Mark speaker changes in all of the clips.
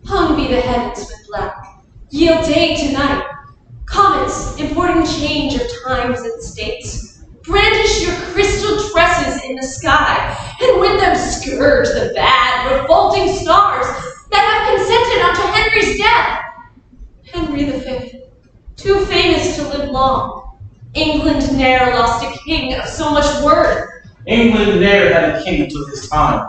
Speaker 1: Hung be the heavens with black, yield day to night. Comets, importing change of times and states, brandish your crystal tresses in the sky, and with them scourge the bad, revolting stars that have consented unto Henry's death. Henry V, too famous to live long, England ne'er lost a king of so much worth.
Speaker 2: England ne'er had a king until his time.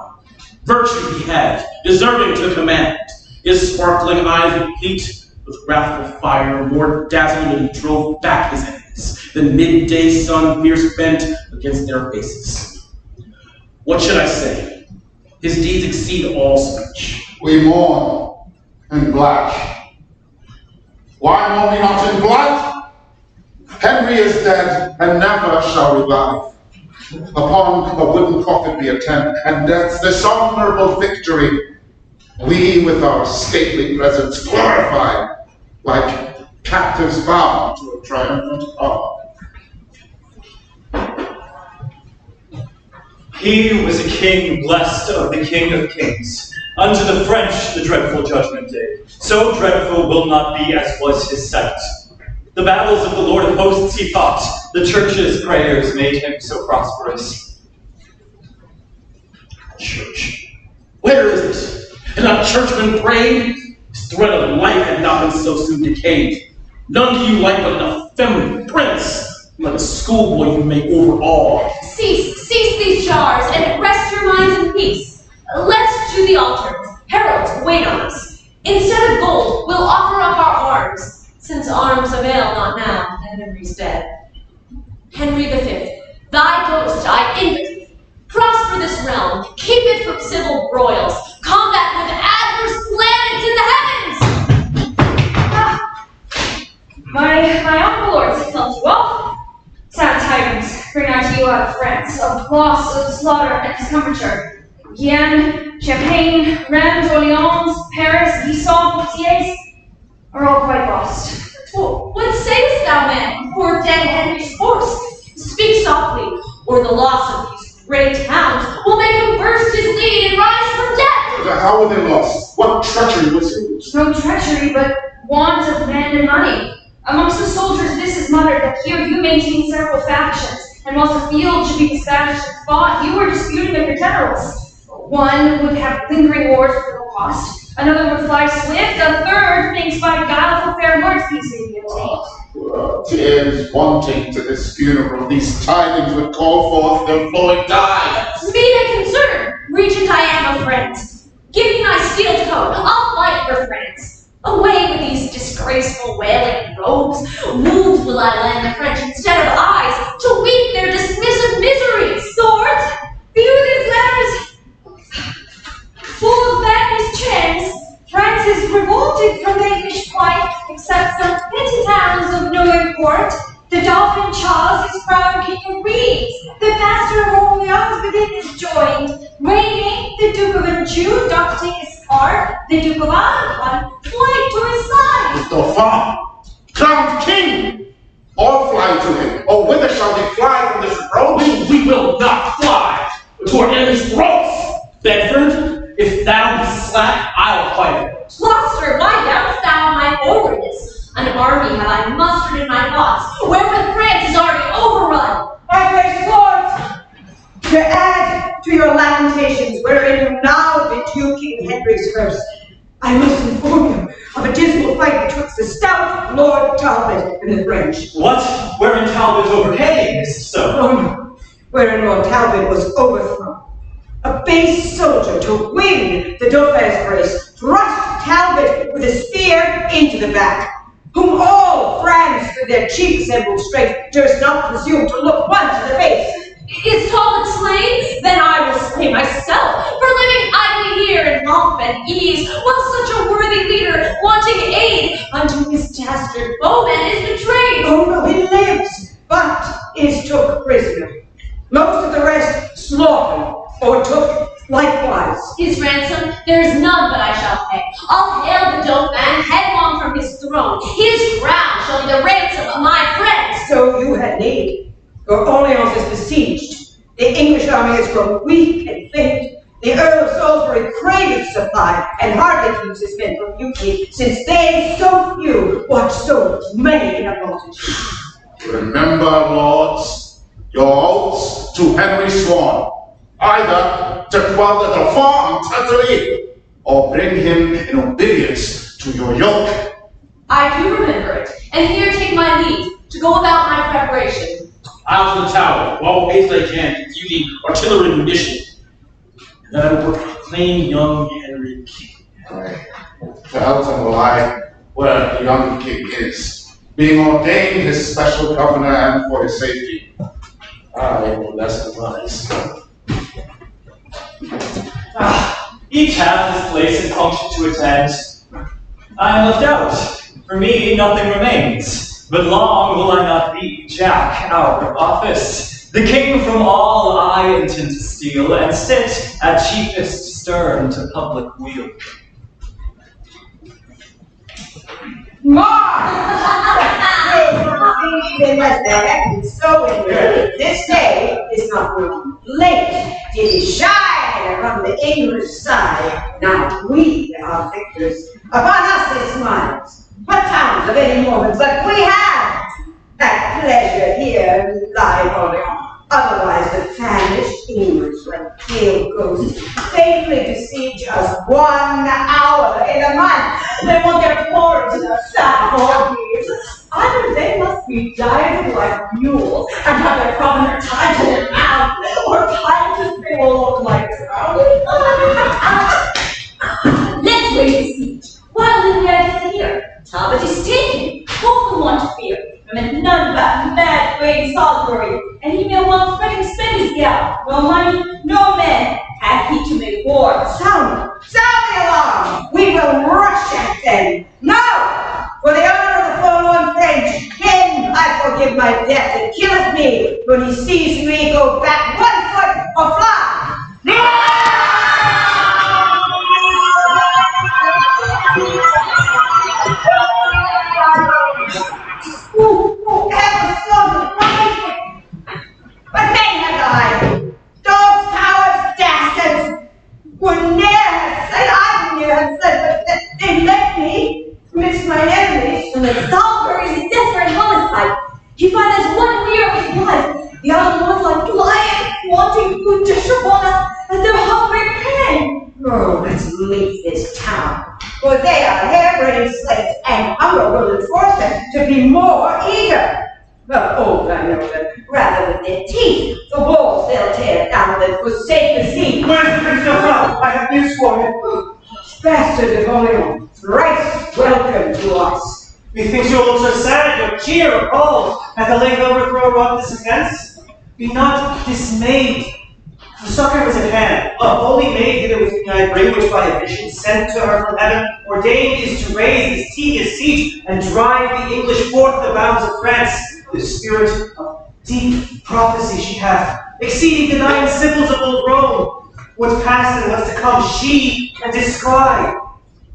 Speaker 2: Virtue he had, deserving to command. His sparkling eyes replete with wrathful fire, more dazzling than he drove back his enemies. The midday sun fierce bent against their faces. What should I say? His deeds exceed all speech.
Speaker 3: We mourn and blush. Why mourn we not in blood? Henry is dead and never shall revive. Upon a wooden coffin be attempt, and death's dishonorable victory we with our stately presence glorify, like captives bound to a triumphant arm.
Speaker 4: He was a king blessed of the King of Kings. Unto the French the dreadful judgment day. So dreadful will not be as was his sight. The battles of the Lord of hosts he fought. The church's prayers made him so prosperous.
Speaker 2: Church. Where is it? And not churchmen prayed? His thread of life had not been so soon decayed. None do you like but an effeminate prince, like a schoolboy you may overawe.
Speaker 1: Cease these jars, and rest your minds in peace. Let's to the altar. Heralds, wait on us. Instead of gold, we'll offer up our arms, since arms avail not now that Henry's dead. Henry V, thy ghost I invite. Prosper this realm, keep it from civil broils, combat with adverse planets in the heavens!
Speaker 5: My uncle lords have helped you all. Sad tidings bring I to you out of France, of loss, of slaughter, and discomfiture. Mian, Champagne, Rennes, Orleans, Paris, Gisons, Poitiers are all quite lost.
Speaker 1: Well, what sayest thou, man, for dead Henry's horse? Speak softly, or the loss of these great towns will make him burst his lead and rise from death.
Speaker 3: How were they lost? What treachery was used?
Speaker 5: No treachery, but want of men and money. Amongst the soldiers this is muttered that here you maintain several factions, and whilst the field should be dispatched and fought, you are disputing of your generals. One would have lingering wars for no cost, another would fly swift, a third thinks by guileful fair words peace may be obtained.
Speaker 3: Tears wanting to this funeral, these tidings would call forth their flowing tides.
Speaker 1: Be they concerned, Regent I am of France. Give me my steel coat, I'll fight for France. Away with these disgraceful wailing robes. Wounds will I land the French instead of eyes, to weep their dismissive miseries.
Speaker 5: Swords, view these letters. Full of madness chance, France is revolted from the English plight, except some petty towns of no import. The Dauphin Charles is crowned King of Reeds. The Master of Orleans within is joined. Reigning, the Duke of Anjou doth take his part. The Duke of Alencon flight to his side.
Speaker 3: The Dauphin, crowned king, all fly to him. Oh, whither shall we fly from this reproach?
Speaker 2: We will not fly to our enemy's throats. Bedford, if thou be slack, I'll fight it.
Speaker 1: Gloucester, why doubtst thou my forwardness? An army have I mustered in my thoughts, wherewith France is already overrun.
Speaker 6: My great lords, to add to your lamentations, wherein you now did King Henry's first, I must inform you of a dismal fight betwixt the stout Lord Talbot and the French.
Speaker 4: What? Wherein Talbot overcame, is it so?
Speaker 6: Oh no, wherein Lord Talbot was overthrown. A base soldier to win the Dauphin's grace, to with a spear into the back, whom all France with their chief assembled strength durst not presume to look once in the face.
Speaker 1: Is Talbot slain? Then I will slay myself, for living idly here in pomp and ease, while such a worthy leader, wanting aid, unto his dastard bowman is betrayed.
Speaker 6: Oh no, he lives, but is took prisoner. Most of the rest slaughtered, or took likewise.
Speaker 1: His ransom, there is none but I shall pay. I'll hail the Dauphin headlong from his throne. His crown shall be the ransom of my friends.
Speaker 6: So you had need. Your Orleans is besieged. The English army has grown weak and faint. The Earl of Salisbury craveth supply, and hardly keeps his men from mutiny, since they, so few, watch so many in a multitude.
Speaker 3: Remember, lords, your oaths to Henry sworn, either to quell the Dauphin utterly, or bring him in obedience to your yoke.
Speaker 1: I do remember it, and here take my leave, to go about my preparation.
Speaker 2: Out to the tower, while haste I can, confusing artillery and munition. And then I will proclaim young Henry king.
Speaker 3: To Elton will I, where the young king is, being ordained his special governor and for his safety. I will less advise.
Speaker 4: Each hath his place and function to attend. I am left out. For me, nothing remains. But long will I not be Jack out of office, the king from all I intend to steal, and sit at chiefest stern to public weal.
Speaker 6: This day is not grown late. It is shine from the English side. Now we are victors. Upon us it smiles. What towns of any moment but we have that pleasure here lie Orleans. Otherwise the famished English, like pale ghosts, faithfully besiege us 1 hour in a month. They want their porridge and their saddle leaves. Either they must be dieted like mules and have their provender tied to their mouth, or tied to they will look like drowned.
Speaker 1: Let's raise the siege, while the red is here. Talbot is taken, both will want to fear. From none but mad brave Salisbury, and he may well fret and spend his gall. No money, no men, hath he to make war.
Speaker 6: Sound the alarm! We will rush at them. Now, for the honor of the forlorn French, him I forgive my debt that killeth me when he sees me go back 1 foot or fly. Who ever saw the right? But men have died. Dogs, cowards, dastards, would ne'er have said, I would ne'er have said, but they left me amidst my enemies.
Speaker 1: And the Salisbury's a desperate homicide. He finds us 1 year of his life. The other ones like lions wanting food to shove on us as their hungry prey.
Speaker 6: Oh, let's leave this town, for they are hair-braiding slaves, and hunger will enforce them to be more eager. But I know that rather with their teeth, the walls they'll tear down than forsake the sea.
Speaker 7: Where's the Prince Dauphin? I have news for him.
Speaker 6: Bastard of Orleans, thrice welcome to us.
Speaker 7: Methinks you look so sad, your cheer appalled at the late overthrow wrought this offense. Be not dismayed. The succor was at hand. A holy maid hither with me I bring, which by a vision sent to her from heaven, ordained is to raise this tedious siege and drive the English forth the bounds of France. The spirit of deep prophecy she hath, exceeding the 9 sibyls of old Rome. What's past and what's to come, she can describe.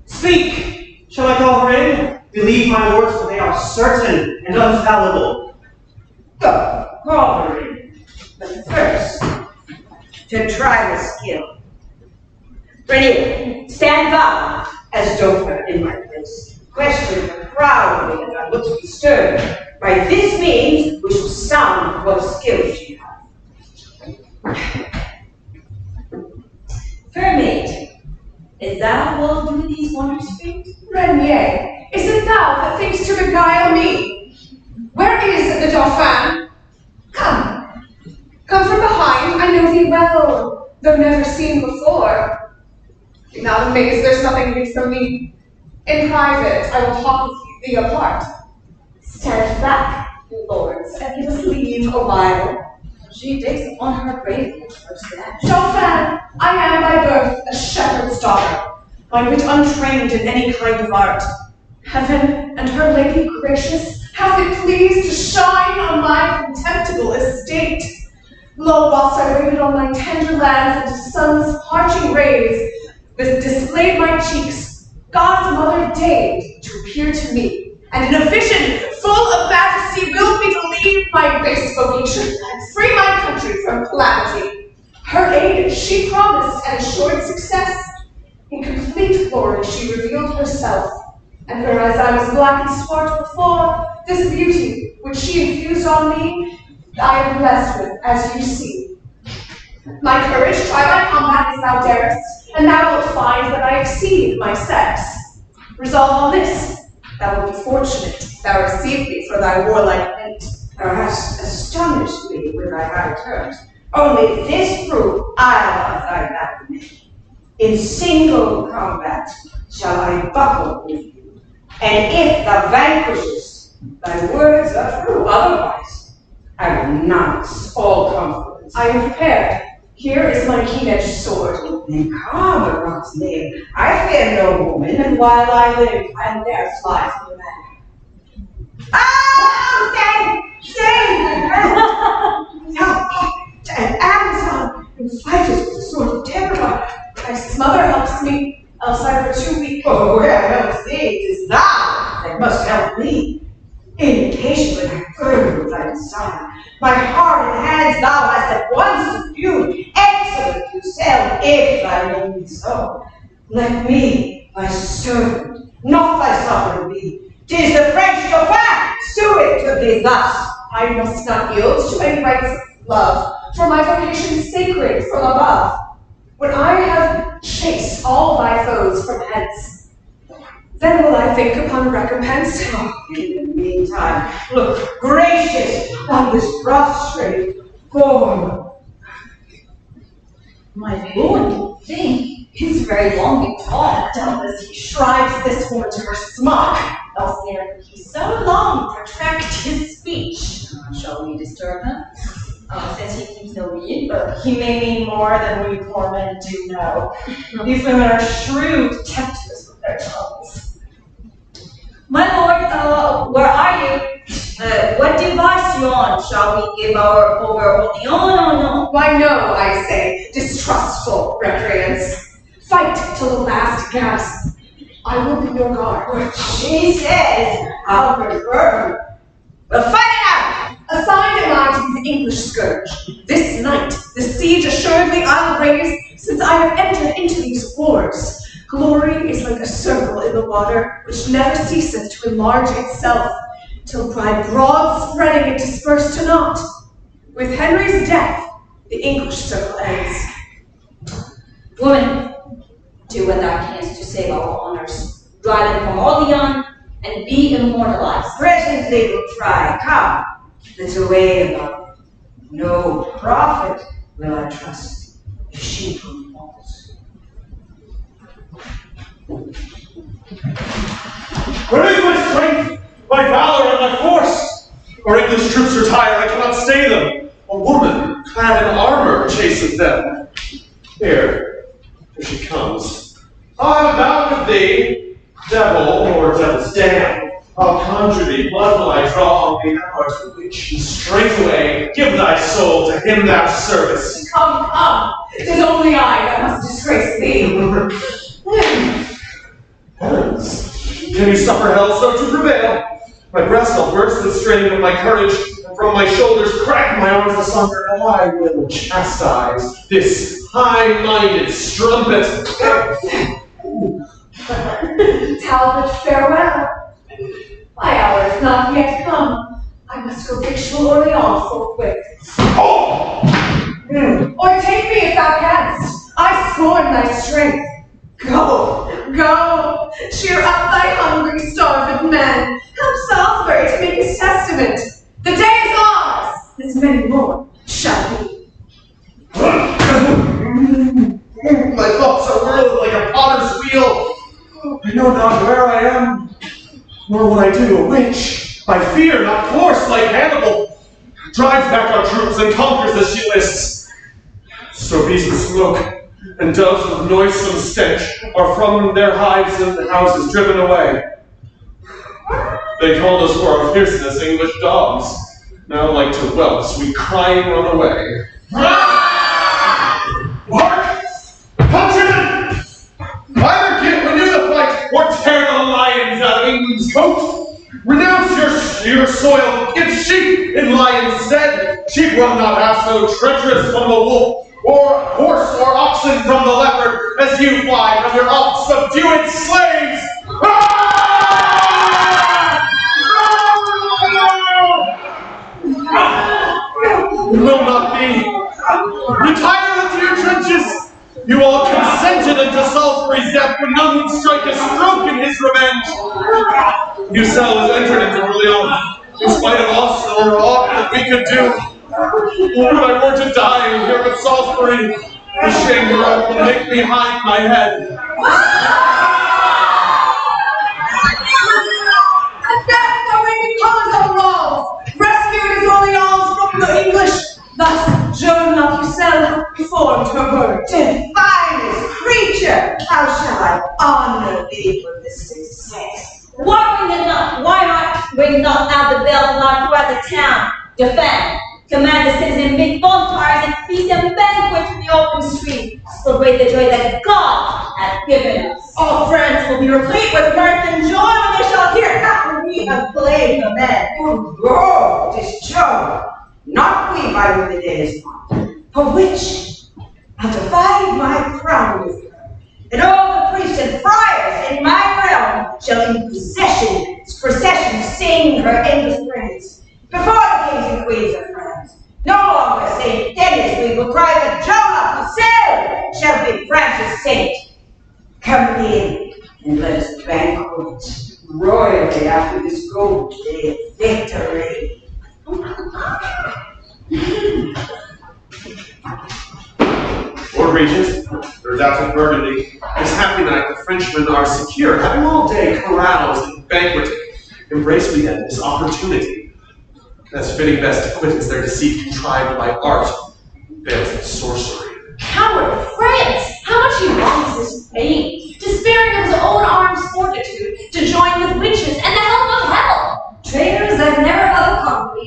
Speaker 7: Speak! Shall I call her in? Believe my words, for they are certain and infallible.
Speaker 6: Go, call her in. But first, to try the skill. Renier, stand by as Dauphin in my place. Question her proudly and our looks be stern. By this means, we shall sound what skill she hath.
Speaker 1: Fair maid, is thou will do these wonders feat?
Speaker 8: Renier, is it thou that thinks to beguile me? Where is the Dauphin? Come from behind, I know thee well, though never seen before. Now, amazed, there's nothing hid from me. In private, I will talk with thee apart.
Speaker 5: Stand back, you lords, and give us leave a while. She takes upon her gravely first that.
Speaker 8: Dauphin, I am by birth a shepherd's daughter, my wit untrained in any kind of art. Heaven and her lady gracious hath it pleased to shine on my contemptible estate. Lo, whilst I waited on my tender lands and the sun's parching rays, displayed my cheeks, God's mother deigned to appear to me, and in a vision full of majesty willed me to leave my base vocation and free my country from calamity. Her aid she promised and assured success. In complete glory she revealed herself, and whereas I was black and swart before, this beauty which she infused on me, I am blessed with, as you see. My courage, try my combat as thou darest, and thou wilt find that I exceed my sex. Resolve on this, thou wilt be fortunate, thou receive me for thy warlike hint.
Speaker 6: Thou hast astonished me with thy high terms. Only this proof I'll of thy valor. In single combat shall I buckle with you, and if thou vanquishest, thy words are true. Otherwise, I will nounce all confidence.
Speaker 8: I am prepared. Here is my keen-edged sword.
Speaker 6: In God's name, I fear no woman, and while I live, and there flies no man. Ah, and Amazon, and fighters with the sword of Deborah.
Speaker 8: Christ's mother helps me, else I were too weak.
Speaker 6: Oh, where helps thee, it is thou that must help me. Indication when I burn with thy desire. My heart and hands thou hast at once subdued. Excellent Pucelle, if thy name be so. Let me, thy servant, not thy sovereign be. 'Tis the French Dauphin, sue it to thee thus.
Speaker 8: I must not yield to any rights of love, for my vocation is sacred from above. When I have chased all thy foes from hence, then will I think upon recompense.
Speaker 6: Oh, in the meantime, look gracious on this prostrate form.
Speaker 5: My lord, think, he's very long in talk. Doubtless he shrives this woman to her smock, else ere he so long protract his speech. Shall we disturb him? Since he keeps no reed, but he may mean more than we poor men do know. These women are shrewd, temptress with their tongues. My lord, where are you? What device you on? Shall we give our over only on or no?
Speaker 8: Why no, I say, distrustful recreants. Fight till the last gasp. I will be your guard.
Speaker 6: She says, I'll prefer her. Well, fight it out!
Speaker 8: Assigned am I to the English scourge. This night, the siege assuredly I'll raise, since I have entered into these wars. Glory is like a circle in the water, which never ceaseth to enlarge itself, till by broad spreading it disperse to naught. With Henry's death, the English circle ends.
Speaker 5: Woman, do what thou canst to save our honors. Drive them from Orleans, and be immortalized.
Speaker 6: Presently we'll try. Come, there's a way about it. No prophet will I trust if she prove false.
Speaker 2: Where is my strength, my valor, and my force? Our English troops retire, I cannot stay them. A woman clad in armor chaseth them. Here she comes. I have bound with thee, devil or devil's dam. I'll conjure thee, blood will I draw on thee, thou art a witch, and straightway give thy soul to him that service.
Speaker 8: Come, come, 'tis only I that must disgrace thee.
Speaker 2: Heavens, can you suffer hell so to prevail? My breast I'll burst with strain of my courage, and from my shoulders crack my arms asunder, and I will chastise this high-minded strumpet.
Speaker 8: Talbot, farewell. My hour is not yet come. I must go victual Orleans forthwith.
Speaker 2: Oh!
Speaker 8: Or take me if thou canst. I scorn thy strength. Go, go, cheer up thy hungry, starved men. Help Salisbury to make his testament. The day is ours, as many more shall be.
Speaker 2: My thoughts are whirled like a potter's wheel. I
Speaker 9: I know not where I am, nor what I do. A witch, by fear, not coarse like Hannibal, drives back our troops and conquers as she lists. So bees with smoke, and doves with noisome stench are from their hives and the houses driven away. They called us for our fierceness English dogs. Now like to whelps, we crying run away. Hark! Countrymen! Either renew the fight, or tear the lions out of England's coat. Renounce your soil, give sheep in lions' stead. Sheep run not half so treacherous from the wolf, or horse or oxen from the leopard, as you fly from your oft-subdued slaves! Will not be. Retire into your trenches! You all consented unto Salisbury's death when none would strike a stroke in his revenge. Pucelle was entered into Orleans, in spite of us or aught that we could do. Lord, I were to die here with Salisbury. The shame hereof will make me hide my head.
Speaker 6: The death of ringing colors on walls, rescued his Orleans from the English. Thus Joan of Pucelle hath performed her word. Divinest creature, how shall I honor thee for this success?
Speaker 10: Why ring not out the bells loud throughout the town? Defend, command the citizens, make bonfires and feast and banquets in the open street. Celebrate the joy that God hath given us.
Speaker 6: All France will be replete with mirth and joy when they shall hear how we have played the men. For Lord, 'tis Joan, not we by whom the day is marked, for which I'll divide my crown with her, and all the priests and friars in my realm shall in procession sing her endless praise. Before the kings and queens of France, no longer St. Denis we will cry, but Joan of Pucelle shall be France's saint. Come in and let us banquet royally after this gold day of victory.
Speaker 9: Lord Regent, the Dauphin of Burgundy, this happy night the Frenchmen are secure, having all day caroused and banqueting. Embrace we then this opportunity, as fitting best to quit as their deceit contrived by art, veiled in sorcery.
Speaker 1: Coward of France! How much he longs this fame, despairing of his own arm's fortitude, to join with witches and the help of hell!
Speaker 5: Traitors that never overcome me,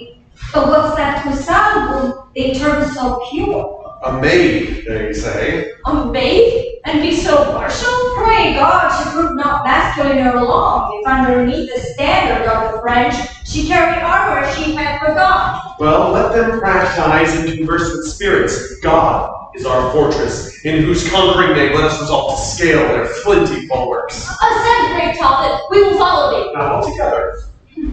Speaker 5: but what's that Pucelle they turn so pure?
Speaker 9: A maid, they say.
Speaker 1: A maid? And be so partial?
Speaker 5: Pray God she prove not masculine or long, if underneath the standard of the French she carried armor she had forgot.
Speaker 9: Well, let them crack ties and converse with spirits. God is our fortress, in whose conquering name let us resolve to scale their flinty bulwarks.
Speaker 1: Ascend, great Talbot, we will follow thee.
Speaker 9: Not altogether.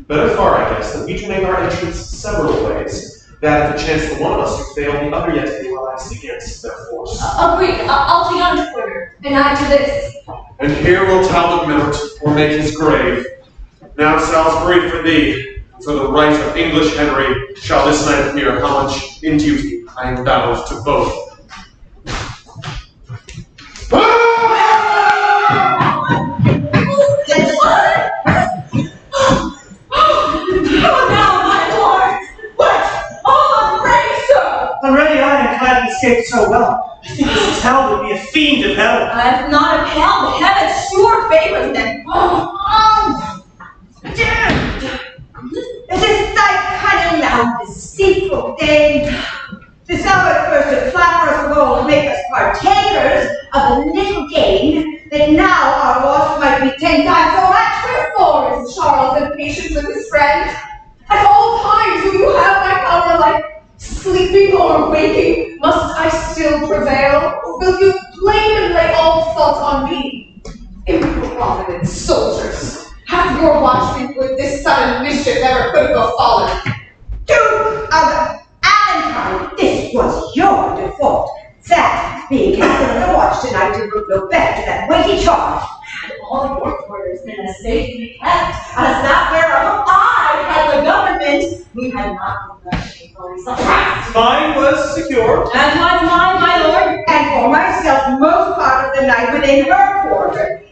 Speaker 9: Better far, I guess, that we do make our entrance several ways. That if it chance the one of us to fail, the other yet to be relaxed against their force.
Speaker 1: Agreed. I'll to yonder quarter, and I to this.
Speaker 9: And here will Talbot mount, or make his grave. Now, Salisbury, for thee, for the right of English Henry, shall this night appear how much in duty I am bound to both.
Speaker 7: Escaped so well. I think this town would be a fiend of hell.
Speaker 10: If not of hell, heaven sure favors them.
Speaker 6: Is this thy cunning, thou deceitful dame? To suffer first to flatter us all and make us partakers of the little gain, that now our loss might be 10 times so much.
Speaker 8: Wherefore is Charles impatient with his friend? At all times will you have my power like sleeping or waking? Must I still prevail? Or will you blame and lay all fault on me? Improvident soldiers, have your watchmen with this sudden mischief ever could have befallen?
Speaker 6: Duke of Alencon, this was your default. That, being captain of the watch tonight, did not go back to that weighty charge.
Speaker 10: Had all your quarters been as safe to be kept as that whereof I had the government, we had not been thus shamefully suppressed.
Speaker 7: Mine was secure.
Speaker 10: And was mine, my lord.
Speaker 6: And for myself, most part of the night within her quarter.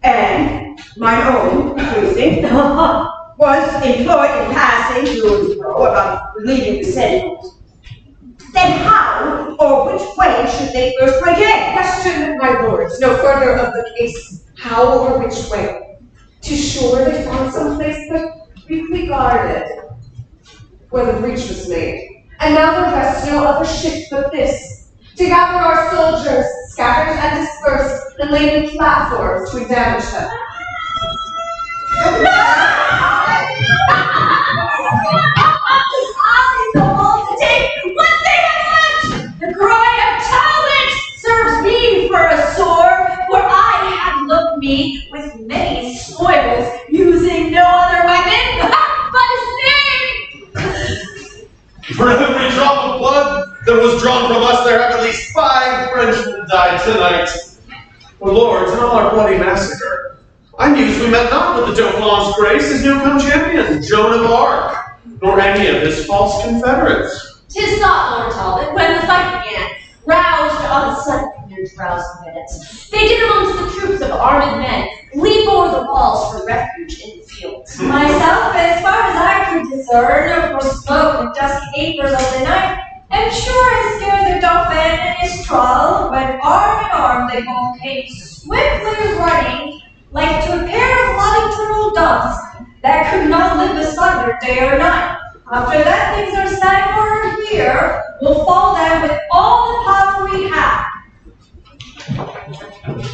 Speaker 6: And my own precinct, was employed in passing to and fro about relieving the sentinels. Then how or which way should they first break in?
Speaker 8: Question, my lords, no further of the case. How or which way? 'Tis sure they found some place but briefly guarded, where the breach was made. And now there rests no other ship but this, to gather our soldiers, scattered and dispersed, and lay in platforms to examine them.
Speaker 5: The multitude, what they have left! The cry of Talbot serves me for a sword, for I have looked me with many spoils, using no other weapon but his name.
Speaker 9: For every drop of blood that was drawn from us, there have at least 5 Frenchmen died tonight. But lords, in all our bloody massacre, I mused we met not with the Dauphin's grace, his new-come champion, Joan of Arc, nor any of his false confederates.
Speaker 1: 'Tis thought, Lord Talbot, when the fight began, roused on a sudden from their drowsy minutes, they did amongst the troops of armed men leap over the walls for refuge in the fields.
Speaker 5: Myself, as far as I could discern, for smoke and dusky vapors of the night, am sure I scared the Dauphin and his thrall, when arm in arm they both came swiftly running, like to a pair of loving turtle doves that could not live asunder day or night. After that things are said for here, we'll fall down with all the power we have.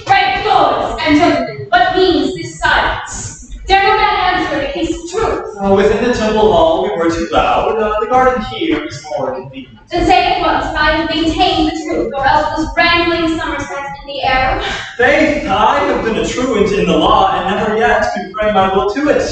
Speaker 1: Right, lords and gentlemen, what means this silence? Dare no man answer in case of truth.
Speaker 4: Within the temple hall we were too loud. The garden here is more convenient.
Speaker 1: Then say at once if I have maintained the truth, or else was wrangling Somerset in the air.
Speaker 4: Faith, I have been a truant in the law, and never yet could frame my will to it,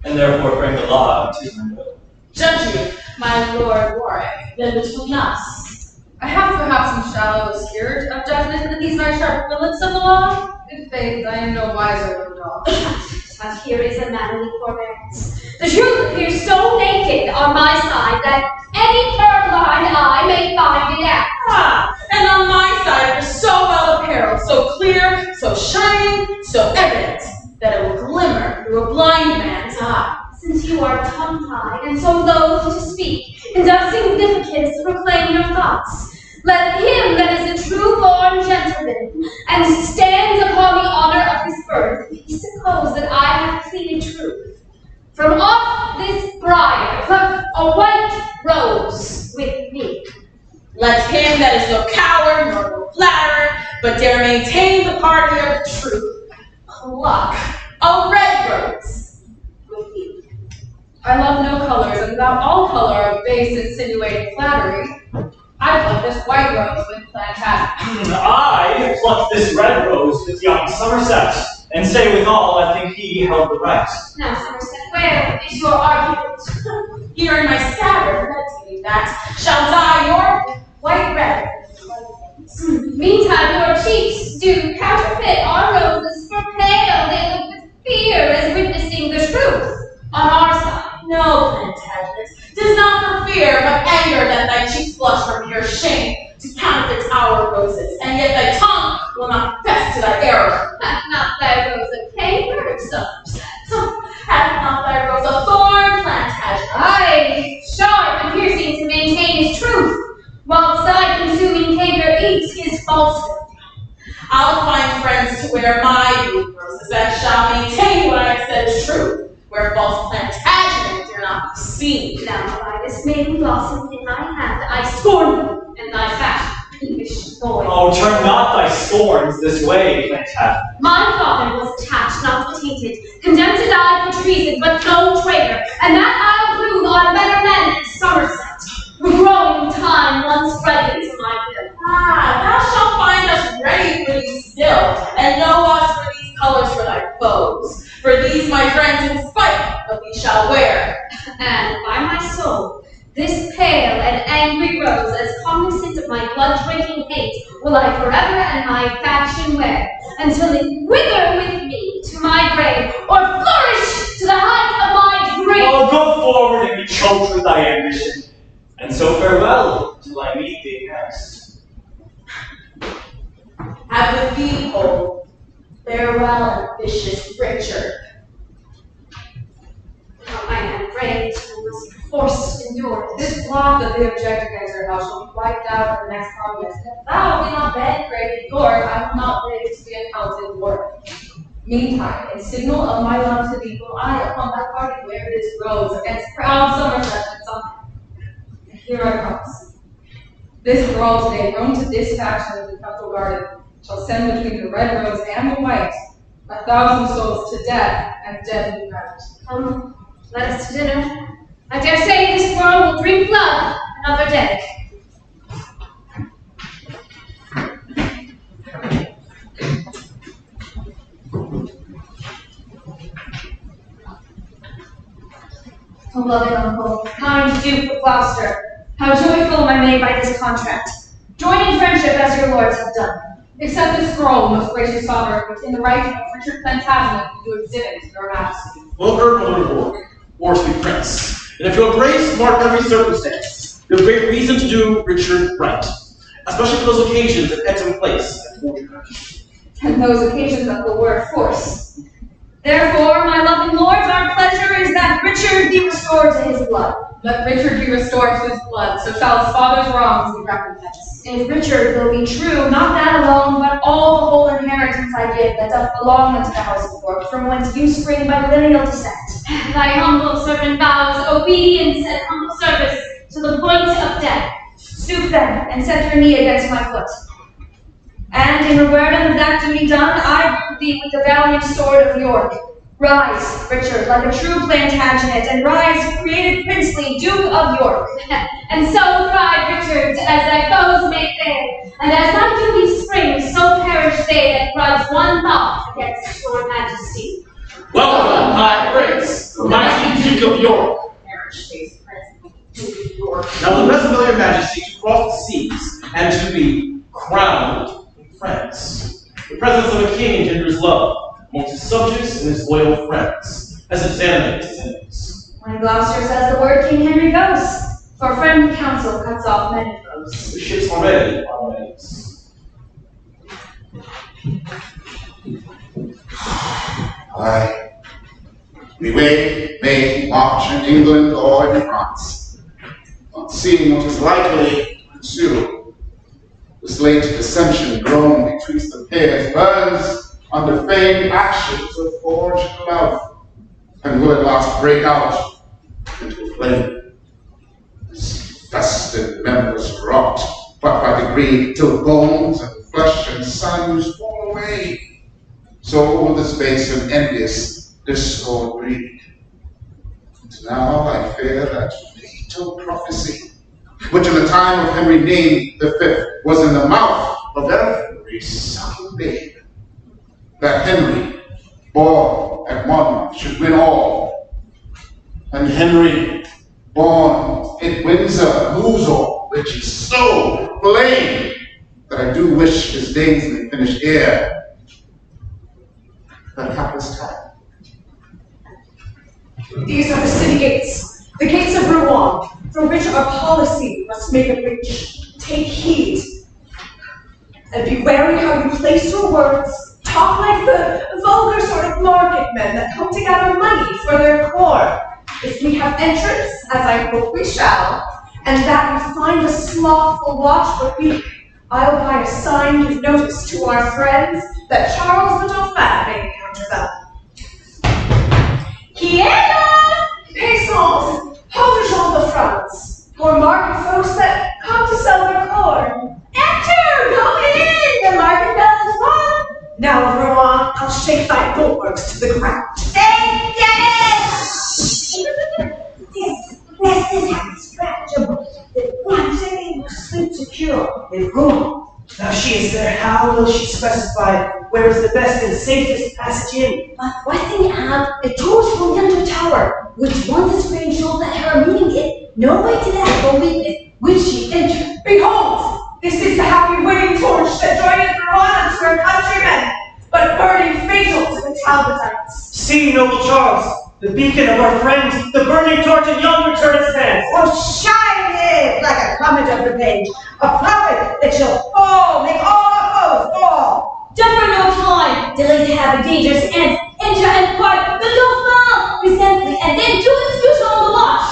Speaker 4: and therefore frame the law to my will.
Speaker 1: Judge you, my Lord Warwick, then between us.
Speaker 8: I have perhaps some shallow skirt of judgment in these my sharp bullets of the law. In faith, I am no wiser than a dog.
Speaker 1: But here is a manly forbearance. The truth appears so naked on my side that any purblind eye may find it out.
Speaker 8: Ah, and on my side it is so well apparelled, so clear, so shining, so evident, that it will glimmer through a blind man's eye.
Speaker 1: Since you are tongue-tied and so loath to speak, and of significance to proclaim your thoughts, let him that is a true-born gentleman, and stands upon the honor of his birth, suppose that I have pleaded truth. From off this briar, pluck a white rose with me.
Speaker 8: Let him that is no coward nor no flatterer, but dare maintain the party of the truth, pluck a red rose with me. I love no colors, and without all color of base insinuating flattery, I pluck this white rose with Plantagent.
Speaker 4: I plucked this red rose with young Somerset, and say withal, I think he held the right.
Speaker 1: Now, Somerset, where is your argument?
Speaker 8: Here in my scabbard, meditating that, shall die your white red.
Speaker 1: Meantime, your cheeks do counterfeit our roses, for pale they look with fear as witnessing the truth on our side.
Speaker 8: No, Plantagent, 'tis not for fear, but anger that thy cheeks blush from pure shame to counterfeit our roses, and yet thy tongue will not confess to thy error.
Speaker 1: Hath not thy rose a caper, Somerset?
Speaker 8: Hath not thy rose a thorn, Plantagent?
Speaker 1: Aye, sharp and piercing to maintain his truth, whilst thy consuming caper eats his falsehood.
Speaker 8: I'll find friends to wear my blue roses that shall maintain what I've said is true, where false Plantagent dare not be seen.
Speaker 1: Now, by this maiden blossom in thy hand, I scorn thee and thy fashion, peevish boy.
Speaker 4: Oh, turn not thy scorns this way, Plantagent.
Speaker 1: My father was attached, not attainted, condemned to die for treason, but no traitor, and that I'll prove on better men than Somerset. We're growing with time, once ready to my will.
Speaker 8: Ah, thou shalt find us ready for thee still, and know us for these colors for thy foes. For these, my friends, in spite of thee shall wear.
Speaker 1: And by my soul, this pale and angry rose, as cognizant of my blood-drinking hate, will I forever and my faction wear, until it wither with me to my grave, or flourish to the height of my dream.
Speaker 4: Oh, go forward and be choked with thy ambition, and so farewell till I meet thee next.
Speaker 8: Have with thee, Pole,
Speaker 1: Farewell, ambitious Richard.
Speaker 5: I am brave and must force endure.
Speaker 11: This plot that they object against their house shall be wiped out in the next Congress. If thou be not then great Lord, I will not live to be accounted Lord. Meantime, in signal of my love to thee, will I upon thy party wear this rose against proud Somerset and Suffolk. And here I promise. This girl today, grown to this faction of the Temple Garden, shall send between the red rose and the white 1,000 souls to death and deadly night.
Speaker 5: Come, let us to dinner. I dare say this world will drink blood another day.
Speaker 8: O loving uncle, kind Duke of Gloucester, how joyful am I made by this contract. Join in friendship as your lords have done.
Speaker 11: Accept this scroll, most gracious father, which in the right of Richard Plantagent you exhibit to your majesty.
Speaker 2: Will Earl reward, or to be prince. And if your grace mark every circumstance, you have great reason to do Richard right, especially for those occasions that enter place at fortune.
Speaker 8: And those occasions of the word force. Therefore, my loving lords, our pleasure is that Richard be restored to his blood.
Speaker 11: Let Richard be restored to his blood, so shall his father's wrongs be recompensed.
Speaker 8: If Richard will be true, not that alone, but all the whole inheritance I give that doth belong unto the house of York, from whence you spring by lineal descent.
Speaker 5: Thy humble servant vows obedience and humble service to the point of death.
Speaker 8: Stoop then, and set your knee against my foot. And in rewarding of that duty done, I wound thee with the valiant sword of York. Rise, Richard, like a true Plantagenet, and rise, created princely Duke of York.
Speaker 5: And so thrive, Richard, as thy foes may fare, and as thy duty springs, so perish they that grudge one thought against your majesty.
Speaker 2: Welcome, high prince, the mighty Duke of York.
Speaker 11: Marriage-based prince, Duke of York.
Speaker 2: Now the best of your majesty to cross the seas and to be crowned in France. The presence of a king engenders love amongst his subjects and his loyal friends, as examinate his enemies.
Speaker 8: When Gloucester says the word, King Henry goes, for friend counsel cuts off many foes.
Speaker 2: The ships already are waves.
Speaker 3: Aye. We may march in England or in France, not seeing what is likely to ensue. This late dissension grown betwixt the pairs burns under feigned actions of forged love, and will at last break out into flame. This festive members rot, but by degree, till bones and flesh and sinews fall away. So this base and envious discord breed. And now I fear that fatal prophecy, which in the time of Henry named the Fifth, was in the mouth of every sucking babe, that Henry, born at Monmouth, should win all, and Henry, born at Windsor, lose all, which is so plain that I do wish his days may finish ere that hapless time.
Speaker 6: These are the city gates, the gates of Rouen, from which our policy must make a breach. Take heed, and be wary how you place your words. Talk like the vulgar sort of market men that come to gather money for their corn. If we have entrance, as I hope we shall, and that we find a slothful watch for week, I'll by a sign give notice to our friends that Charles the Dauphin may encounter them. Gianna! Paisans, Jean de France, for market folks that come to sell their corn. Enter! Go in! The market bell is rung. Now, Rouen, I'll shake thy bulwarks to the ground.
Speaker 10: Say yes! This is how dispatchable. The once able to sleep secure in Rouen.
Speaker 7: Now she is there, how will she specify where is the best and safest passage in?
Speaker 10: But wetting out a torch from yonder tower, which once a strange soul that her meaning it, no way to that for weakness, which she entered.
Speaker 6: Behold, this is the happy winning torch that joineth Rouen to her countrymen, but burning fatal to the Talbotites.
Speaker 7: See, noble Charles, the beacon of our friends, the burning torch in yonder turret stands.
Speaker 6: Oh, shine it like a comet of the page, a prophet that shall fall, make all our foes fall.
Speaker 10: Defer no time, delay to have a dangerous end, enter and part the Dauphin presently, and then do execution on the watch.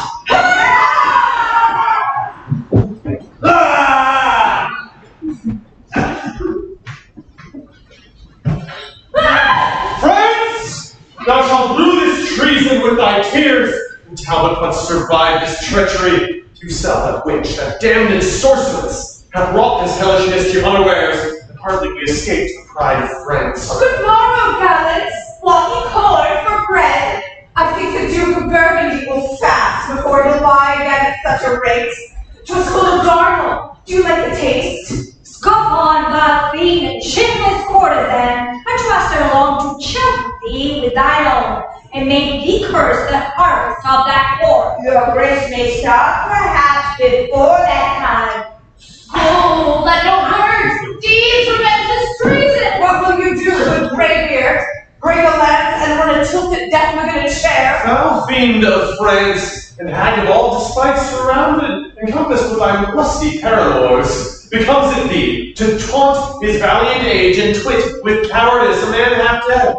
Speaker 9: Friends, thou shalt rue this treason with thy tears, and Talbot must survive this treachery. Pucelle, that witch, that damned sorceress, hath wrought this hellishness to unawares, and hardly we escaped the pride of France.
Speaker 8: Good morrow, gallants. Walking cold for bread. I think the Duke of Burgundy will fast before he'll buy again at such a rate. 'Twas full of darnel. Do you like the taste?
Speaker 5: Scoff on, vile fiend, and shameless courtesan, I trust ere long to choke thee with thine own, and make thee curse the harvest of that corn.
Speaker 6: Your grace may start, perhaps, before that time.
Speaker 8: Oh, let no words, deeds prevent this treason. What will you do, good greybeard? Bring a lance and run a tilted deathman in a chair?
Speaker 9: Thou fiend of France, and hag of all despite surrounded, encompassed with thy lusty paramours, becomes it thee to taunt his valiant age and twit with cowardice a man half dead?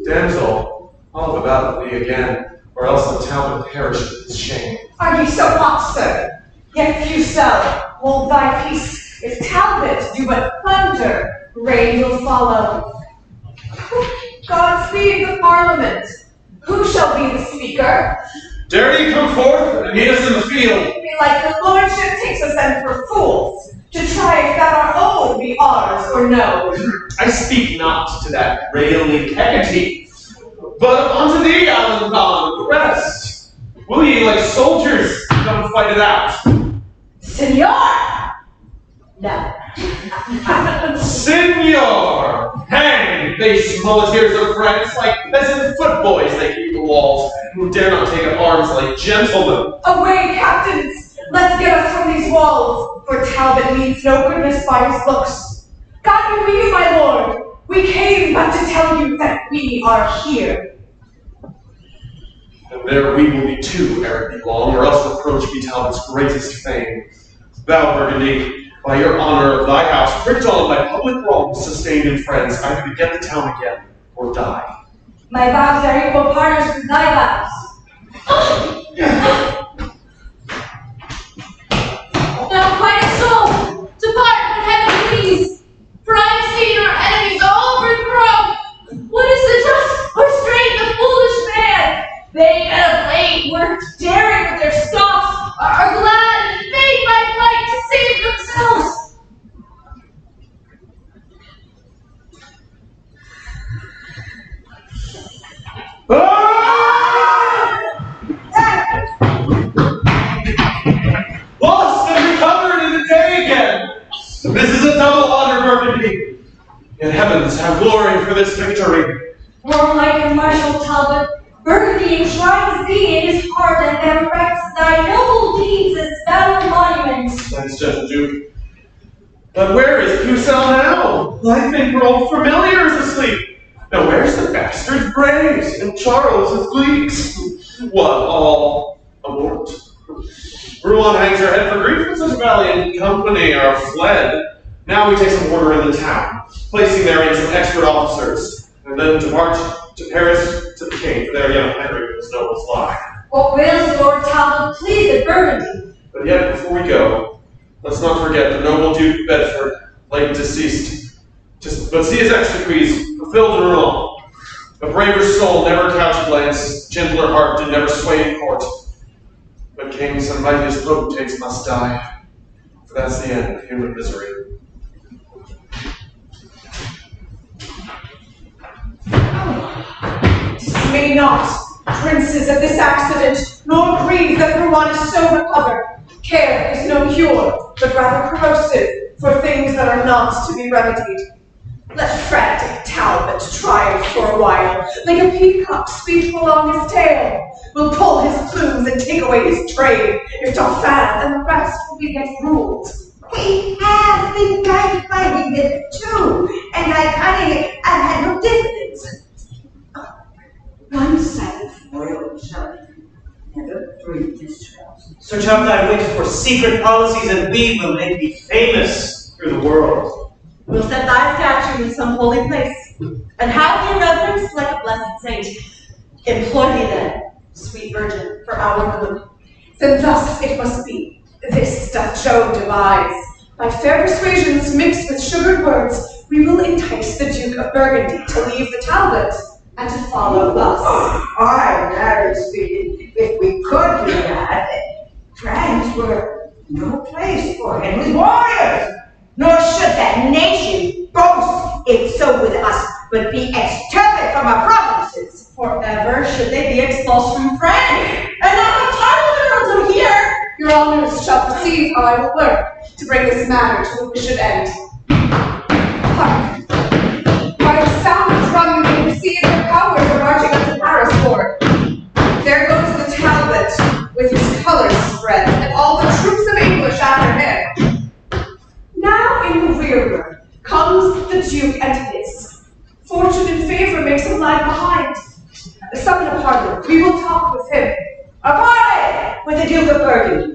Speaker 9: Damsel, I'll have about thee again, or else the Talbot perish with his shame.
Speaker 8: Are ye so hot, sir? Yet Pucelle, hold thy peace. If Talbot do but thunder, rain will follow. Godspeed the Parliament. Who shall be the speaker?
Speaker 9: Dare ye come forth and meet us in the field?
Speaker 8: Belike the lordship takes us then for fools, to try if that our own be ours or no.
Speaker 9: I speak not to that railly Hecate, but unto thee, Alencon, the rest. Will ye, like soldiers, come fight it out?
Speaker 8: Senor! No.
Speaker 9: Senor! Hang, base muleteers of France, like peasant footboys they keep the walls, who dare not take up arms like gentlemen.
Speaker 8: Away, captains! Let's get us from these walls, for Talbot means no goodness by his looks. God be with you, my lord. We came but to tell you that we are here.
Speaker 9: And there we will be too ere it be long, or else reproach be Talbot's greatest fame. Thou, Burgundy, by your honor of thy house, pricked on by public wrongs sustained in France, either to get the town again, or die.
Speaker 5: My vows are equal partners with thy vows.
Speaker 1: Now, quiet soul, depart from heaven, please, for I have seen our enemies all overthrown. What is the just or strength of foolish man? They that of late were daring with their scoffs are glad and made by flight to save themselves.
Speaker 9: Lost and recovered in the day again! This is a double honor, Burgundy. Yet heavens have glory for this victory.
Speaker 5: Warlike and martial Talbot, Burgundy enshrines thee in his heart and erects thy noble deeds as battle monuments.
Speaker 9: Thanks, gentle Duke. But where is Pucelle now? I think we're all familiars asleep. Now where's the bastard's braves and Charles's gleeks? What, all abort? Rouen hangs her head for grief when such valiant company are fled. Now we take some order in the town, placing therein some expert officers, and then to march to Paris to the king, for there young Henry with his nobles lie.
Speaker 5: What wills Lord Talbot please at Burgundy?
Speaker 9: But yet, before we go, let's not forget the noble Duke of Bedford, late deceased. But see his exequies fulfilled in Rouen. A braver soul never couched glance, gentler heart did never sway in court. But kings and mightiest potentates must die, for that's the end of human misery.
Speaker 8: Dismay not, princes, at this accident, nor grieve that Rouen is so recovered. Care is no cure, but rather corrosive for things that are not to be remedied. Let frantic Talbot triumph for a while, like a peacock sweep along his tail. We'll pull his plumes and take away his train, if Dauphin and the rest will be get ruled.
Speaker 6: He has been guided by him too, and I cunning and had no diffidence. One sided foil shall never break this trust.
Speaker 7: Search out thy wit for secret policies, and we will make thee famous through the world.
Speaker 6: We'll set thy statue in some holy place, and have thee reverenced like a blessed saint. Employ thee then, sweet virgin, for our good.
Speaker 8: Then thus it must be. This doth Joan devise. By fair persuasions mixed with sugared words, we will entice the Duke of Burgundy to leave the Talbot and to follow us.
Speaker 6: Aye, marry speaking, if we could do that, France were no place for Henry's warriors, nor should that nation boast if so with us, but be exterminated from our provinces.
Speaker 5: Forever should they be expulsed from France, and not have title earldom here.
Speaker 8: Your honors shall perceive how I will work to bring this matter to a wished end. Hark! By the sound of drum you may perceive the powers are marching up to Paris for. There goes the Talbot, with his colors spread, and all the troops of English after him. Now in the rearward comes the Duke and his. Fortune and favor makes him lag behind. Summon a parley, we will talk with him.
Speaker 6: A parley with the Duke of Burgundy.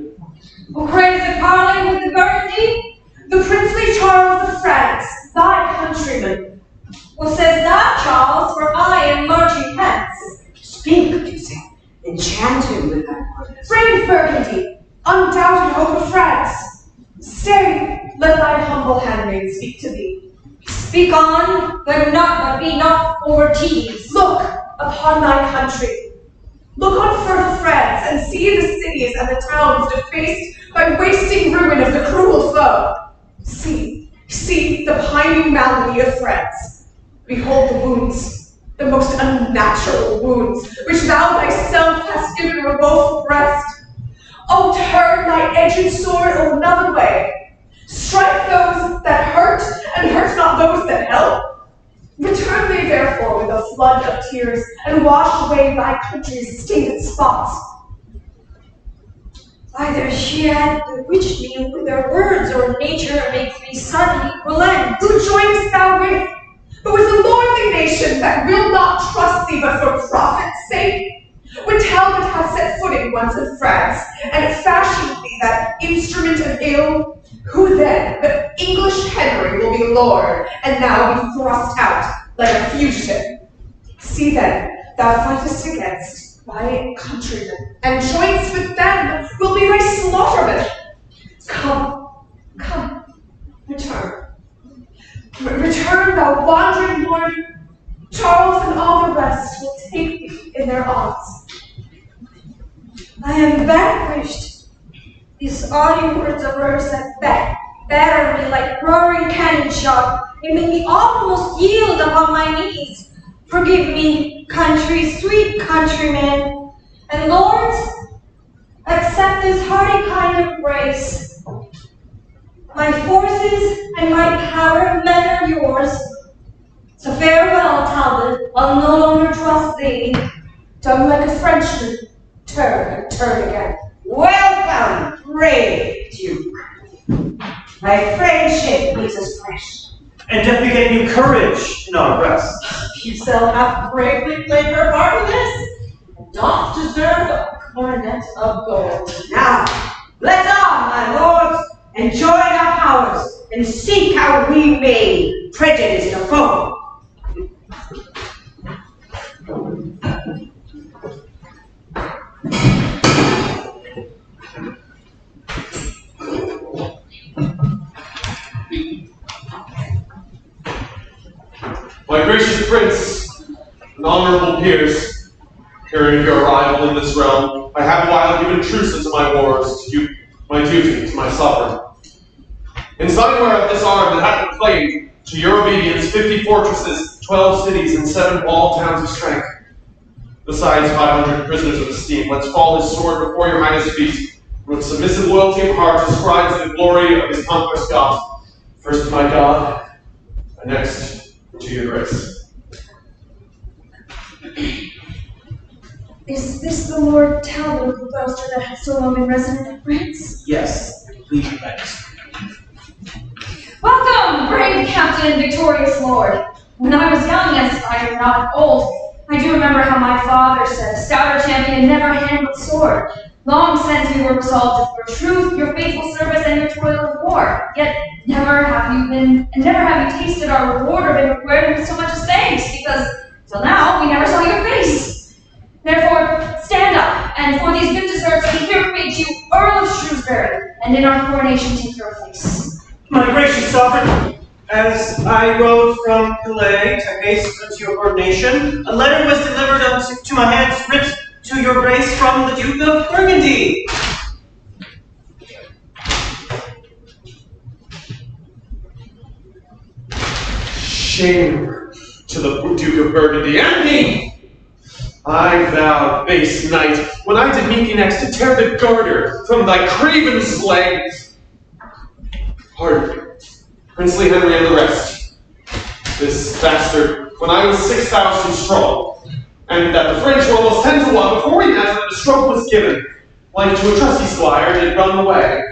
Speaker 5: Who craves a parley with the Burgundy?
Speaker 8: The princely Charles of France, thy countryman.
Speaker 5: Well, says thou, Charles, for I am marching hence.
Speaker 6: Speak, Isak, enchant him with thy words.
Speaker 8: Brave Burgundy, undoubted hope of France. Stay, let thy humble handmaid speak to thee.
Speaker 5: Speak on, but be not over teased.
Speaker 8: Look upon thy country. Look on further France, and see the cities and the towns defaced by wasting ruin of the cruel foe. See the pining malady of France. Behold the wounds, the most unnatural wounds, which thou thyself hast given her both breast. Oh, turn thy edged sword another way. Strike those that hurt, and hurt not those that help. Return thee therefore with a flood of tears, and wash away thy country's stained spots.
Speaker 5: Either she had bewitched me with her words, or nature makes me suddenly relent.
Speaker 8: Who joinest thou with? But with a lordly nation that will not trust thee but for profit's sake? When Talbot hath set footing once in France, and fashioned thee that instrument of ill, who then, but English Henry, will be lord, and thou be thrust out like a fugitive? See then, thou fightest against thy countrymen, and joints with them will be thy slaughtermen. Come, return. Return, thou wandering lord. Charles and all the rest will take thee in their arms.
Speaker 5: I am vanquished. These audio words of hers that batter me like roaring cannon shot. It made me almost yield upon my knees. Forgive me, country, sweet countrymen, and lords, accept this hearty kind of grace. My forces and my power men are yours. So farewell, Talbot, I'll no longer trust thee.
Speaker 8: Done like a Frenchman, turn and turn again.
Speaker 6: Welcome, brave Duke. Thy friendship makes us fresh.
Speaker 7: And doth beget new courage in our breasts.
Speaker 5: Pucelle hath bravely played her part in this, and doth deserve a coronet of gold.
Speaker 6: Now, let's on, my lords, and join our powers, and seek how we may prejudice the foe.
Speaker 9: My gracious prince and honorable peers, hearing of your arrival in this realm, I have a while given truce unto my wars to do my duty to my sovereign. In sign whereof this arm that hath proclaimed to your obedience 50 fortresses, 12 cities, and 7 walled towns of strength, besides 500 prisoners of esteem, let's fall his sword before your highness' feet, with submissive loyalty of heart ascribes the glory of his conquest God, first to my God, and next to your grace.
Speaker 5: Is this the Lord Talbot, the boaster that had so long been resident in France?
Speaker 2: Yes, please your thanks.
Speaker 11: Welcome, brave captain and victorious lord. When I was young, as I am not old, I do remember how my father said, stouter champion never handled sword.
Speaker 5: Long since we were resolved to your truth, your faithful service, and your toil of war. Yet never have you tasted our reward or been required with so much as thanks, because till now we never saw your face. Therefore, stand up, and for these good deserts we here create you Earl of Shrewsbury, and in our coronation take your place.
Speaker 7: My gracious sovereign, as I rode from Calais to haste unto your ordination, a letter was delivered to my hands, writ to your grace from the Duke of Burgundy.
Speaker 9: Shame to the Duke of Burgundy and me! I vowed, base knight, when I did meet thee next, to tear the garter from thy craven's legs. Pardon, princely Henry and the rest. This bastard, when I was 6,000 strong, and that the French were almost 10 to 1 before we met, and the stroke was given, like to a trusty squire, did run away,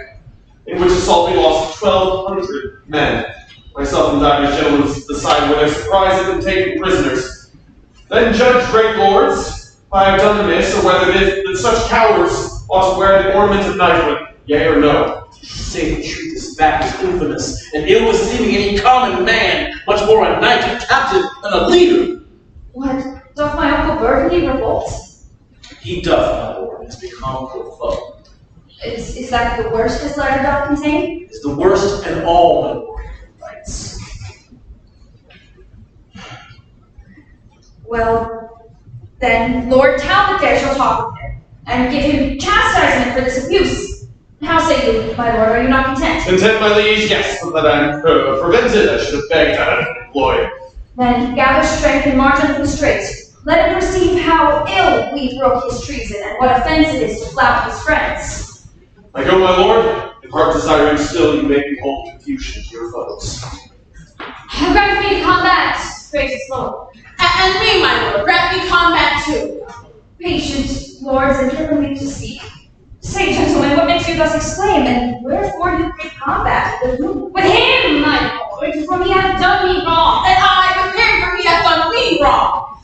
Speaker 9: in which assault we lost 1,200 men. Myself and divers gentlemen decide whether surprise had been taken prisoners. Then judge, great lords, if I have done amiss, or whether it is that such cowards ought to wear the ornament of knighthood, yea or no.
Speaker 2: Say to treat this back as infamous and ill-beseeming any common man, much more a knight, a captain, and a leader.
Speaker 5: What, doth my uncle Burgundy revolt?
Speaker 2: He doth, my lord, and has become your foe.
Speaker 5: Is that the worst his letter doth contain?
Speaker 2: Is the worst and all, my lord, rights.
Speaker 5: Well, then Lord Talbot there shall talk with him, and give him chastisement for this abuse. How say you, my lord, are you not content?
Speaker 9: Content, my liege, yes, but that I am prevented, I should have begged out of employ.
Speaker 5: Then gather strength and march unto the straits. Let him perceive how ill we broke his treason, and what offense it is to flout his friends.
Speaker 9: I go, my lord, if heart desiring still, you may behold confusion to your foes.
Speaker 5: Grant me to combat, gracious lord.
Speaker 1: And me, my lord, grant me combat too.
Speaker 5: Patient lords, and give me to speak. Say, gentlemen, what makes you thus exclaim, and wherefore you great combat? With whom? With him, my lord, for he hath done me wrong.
Speaker 1: And I with him, for he hath done me wrong.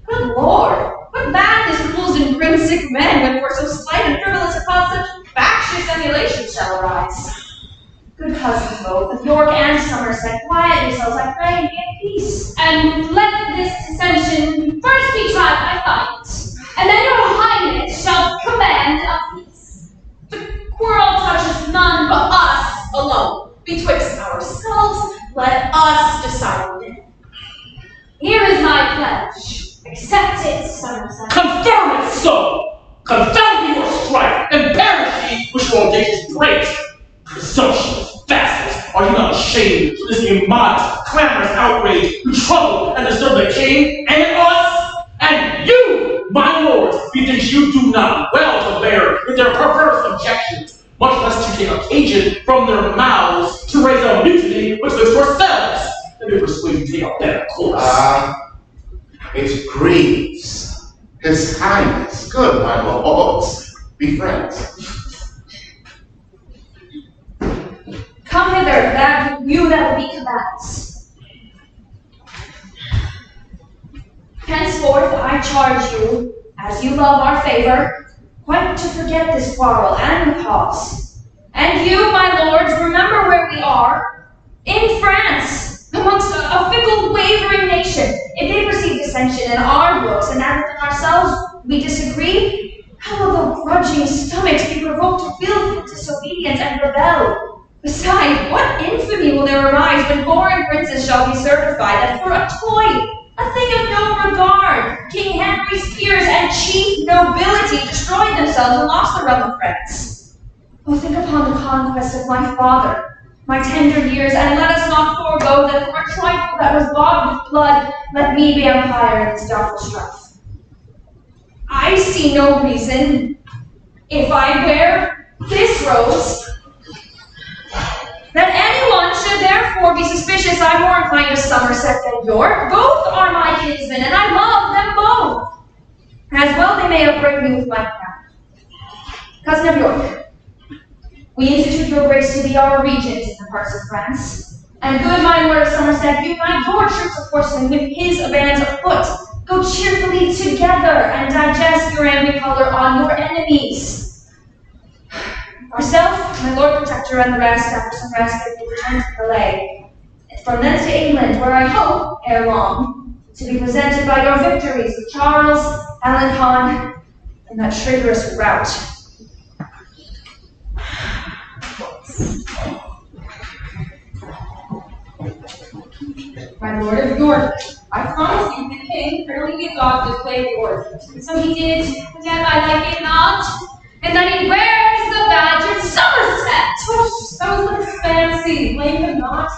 Speaker 5: Good lord, what madness rules and brings sick men when for so slight and frivolous a cause such factious emulation shall arise? Good cousins both, of York and Somerset, quiet yourselves, I pray, and be at peace.
Speaker 1: And let this dissension first be tried by fight, and then your highness shall command a peace. The quarrel touches none but us alone. Betwixt ourselves, let us decide on it. Here is my pledge. Accept it, Somerset.
Speaker 2: Confirm it so! Confound your strife, and perish ye with your audacious praise! Presumptuous bastards, are you not ashamed of this immodest, clamorous outrage who trouble and disturb the king and us? And you, my lords, methinks you do not well to bear with their perverse objections, much less to take occasion from their mouths to raise a mutiny betwixt yourselves, and to persuade you to take a better course.
Speaker 3: It grieves His Highness. Good, my lords, be friends.
Speaker 5: Come hither, that will be combatants. Henceforth I charge you, as you love our favor, quite to forget this quarrel and the cause. And you, my lords, remember where we are. In France, amongst a fickle, wavering nation. If they perceive dissension in our books, and that within ourselves we disagree, how will the grudging stomachs be provoked to feel disobedience and rebel? Besides, what infamy will there arise when foreign princes shall be certified that for a toy, a thing of no regard, King Henry's peers and chief nobility destroyed themselves and lost the realm of France? Oh, think upon the conquest of my father, my tender years, and let us not forego that for a trifle that was bought with blood, let me be umpire in this doubtful strife. I see no reason, if I wear this rose, that anyone should therefore be suspicious. I'm more inclined to Somerset than York. Both are my kinsmen, and I love them both. As well they may upbraid me with my crown. Cousin of York, we institute your grace to be our regent in the parts of France. And good my lord of Somerset, unite your troops of horsemen with his bands of foot. Go cheerfully together and digest your brand we color on your enemies. Ourself, my Lord Protector, and the rest, after some respite, will return to Calais, and from thence to England, where I hope, ere long, to be presented by your victories with Charles, Alencon, and that traitorous rout.
Speaker 11: My Lord of York, I promise you the king fairly gets off this play of yours.
Speaker 1: So he did, but yet I like it not. And then he wears the badge of Somerset.
Speaker 11: Tush, that was but his fancy. Blame him not.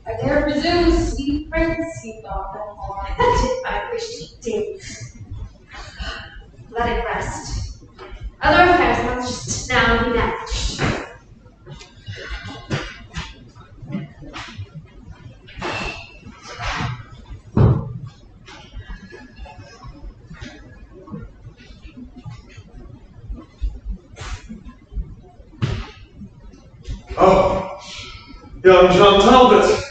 Speaker 11: I dare presume, sweet prince, he thought that hard.
Speaker 1: I wish he did. Let it rest. Other affairs must now be managed.
Speaker 9: Oh, young John Talbot.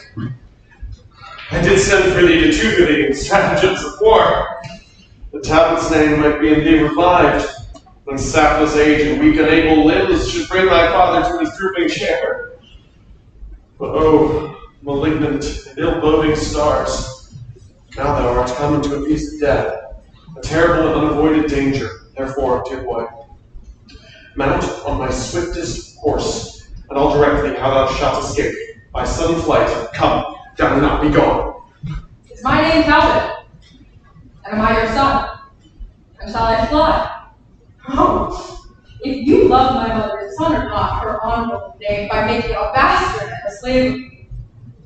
Speaker 9: I did send for thee to tutor thee in stratagems of war. The Talbot's name might be indeed revived, when sapless age and weak unable limbs should bring thy father to his drooping chair. But oh, malignant and ill-boding stars, now thou art come into a piece of death, a terrible and unavoided danger. Therefore, dear boy, mount on my swiftest horse, and I'll direct thee how thou shalt escape. By sudden flight, come, thou wilt not be gone.
Speaker 11: Is my name Talbot? And am I your son? And shall I fly? Oh, if you love my mother, dishonor not her honorable name by making a bastard and a slave of me.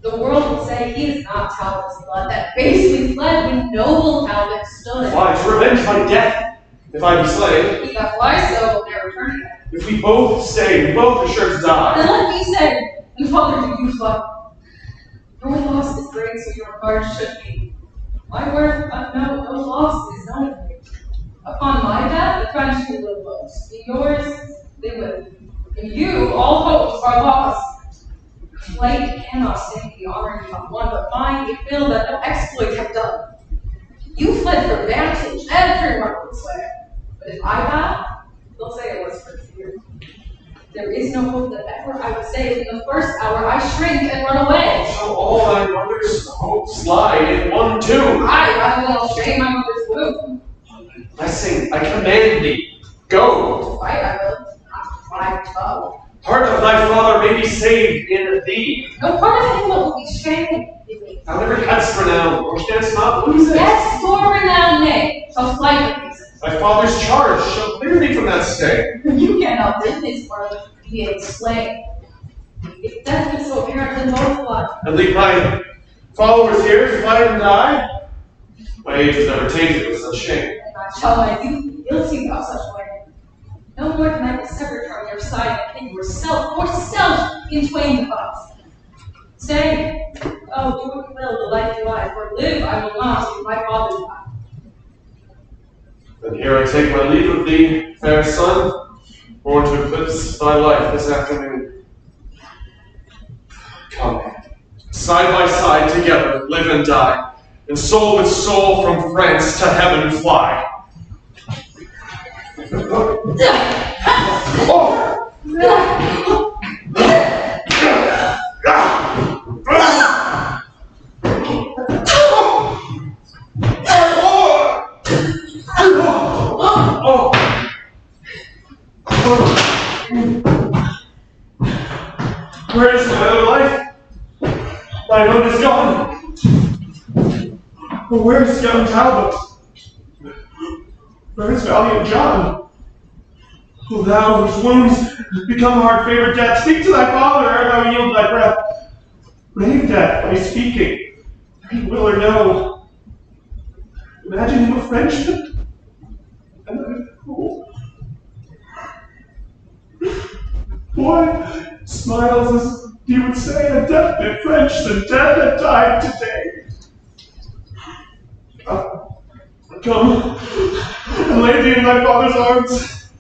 Speaker 11: The world would say he is not Talbot's blood that basely fled when noble Talbot stood.
Speaker 9: Fly to revenge my death, if I be slain.
Speaker 11: He that flies so will never return again.
Speaker 9: If we both stay, we both are sure to die.
Speaker 11: Then let me say, and father, do you fly? Your loss is great, so your guard should be. My worth unknown, no loss is known to me. Upon my death, the French will live boast. In yours, they will. In you, all hopes are lost. Flight cannot stay the honor you have won, but mine it will that no exploit have done. You fled for vantage, everyone would swear. But if I bow, they'll say it was for fear. There is no hope that ever I would say in the first hour I shrink and run away.
Speaker 9: So all thy mother's hopes lie in one tomb.
Speaker 11: I will shame my mother's womb.
Speaker 9: Blessing, I command thee, go.
Speaker 11: To fight I will, not to fly foe.
Speaker 9: Part of thy father may be saved in thee.
Speaker 11: No part of him will be shamed in me.
Speaker 9: Thou never hadst renown, or canst not lose it.
Speaker 11: Yes, your renowned name shall flight with these.
Speaker 9: Thy father's charge shall clear thee from that stay.
Speaker 11: You cannot live this world being slain. If death is so apparent, then both fly.
Speaker 9: And leave my followers here to fight and die? My age was never tainted with such shame.
Speaker 11: And not shall my youth be guilty of such way. No more can I be severed from your side and yourself in twain cut. Stay. Oh, do what you will, the life you I, for live I will not in my father's life.
Speaker 9: Then here I take my leave of thee, fair son, born to eclipse thy life this afternoon. Come, side by side together, live and die, and soul with soul from France to heaven fly. Where is my other life? My own is gone. But where is young Talbot? Where is valiant John? O thou whose wounds become a hard favored death, speak to thy father ere thou yield thy breath. Brave death by speaking, he will or no. Imagine him a Frenchman, and a fool. Boy smiles as he would say, a deathbed French, the dead that died today. Come and lay thee in thy father's arms.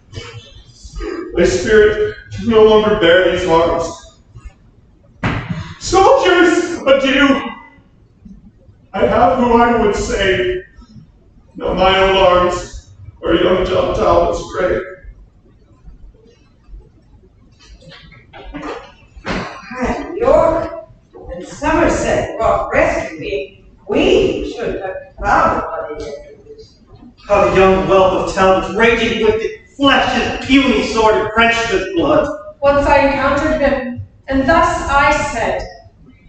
Speaker 9: Thy spirit can no longer bear these harms. Soldiers, adieu! I have who I would save. Now my own arms are young John Talbot's grave.
Speaker 6: And York and Somerset brought rescue me. We should have found what it is.
Speaker 7: How the young whelp of Talbot, raging with it, flashed his puny sword and quenched with blood.
Speaker 8: Once I encountered him, and thus I said,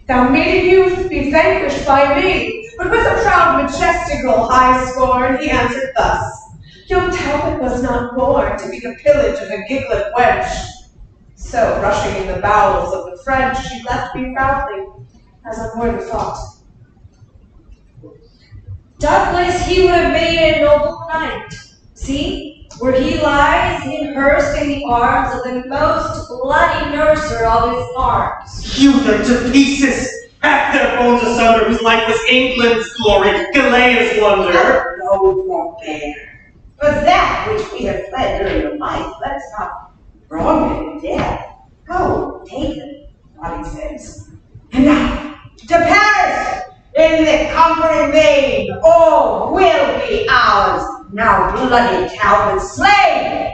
Speaker 8: "Thou maiden youth, be vanquished by me." But with a proud, majestical high scorn, he answered thus, "Young Talbot was not born to be the pillage of a giglet wench." So, rushing in the bowels of the French, she left me proudly, as unworthy thought.
Speaker 10: Doubtless he would have made a noble knight. See, where he lies immersed in the arms of the most bloody nurser of his arms.
Speaker 7: Hew them to pieces, hack their bones asunder, whose life was England's glory, Galilea's wonder.
Speaker 6: No forbear. For that which we have fled during your life, let's not wrong it in death. Go, take it, what he says. And now, to Paris! In the conquering vein, all will be ours. Now bloody Talbot slain.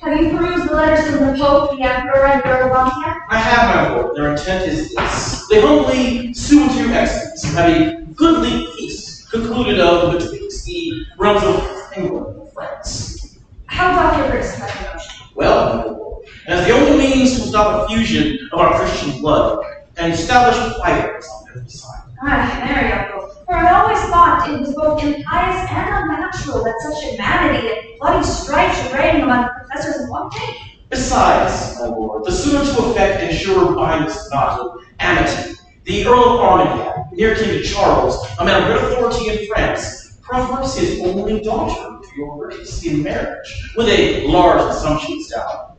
Speaker 5: Have you perused the letters from the Pope, the Emperor, and Earl Buckingham?
Speaker 2: I have, my lord. Their intent is this. They humbly sue unto your excellency to have a goodly peace concluded of betwixt the realms of England and France.
Speaker 5: How doth your grace make the motion?
Speaker 2: Well, my lord, as the only means to stop a fusion of our Christian blood and establish quietness on every side.
Speaker 5: Ah, marry, uncle. For I always thought it was both impious and unnatural that such humanity and bloody strife should reign among professors of one thing.
Speaker 2: Besides, my lord, the sooner to effect and sure bind this knot of amity, the Earl of Armagnac, near King Charles, a man of great authority in France, proffers his only daughter to your majesty in marriage, with a large and sumptuous dowry.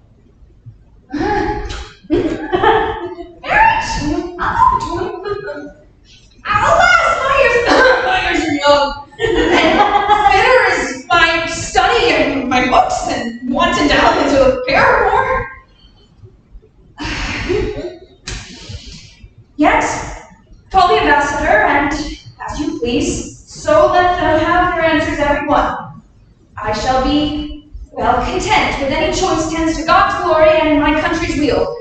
Speaker 5: Marriage? Alas, my years are young. And bitter is my study and my books and want endowment to a paramour. Yes, call the ambassador and, as you please, so let them have their answers every one. I shall be, well, content with any choice tends to God's glory and my country's weal.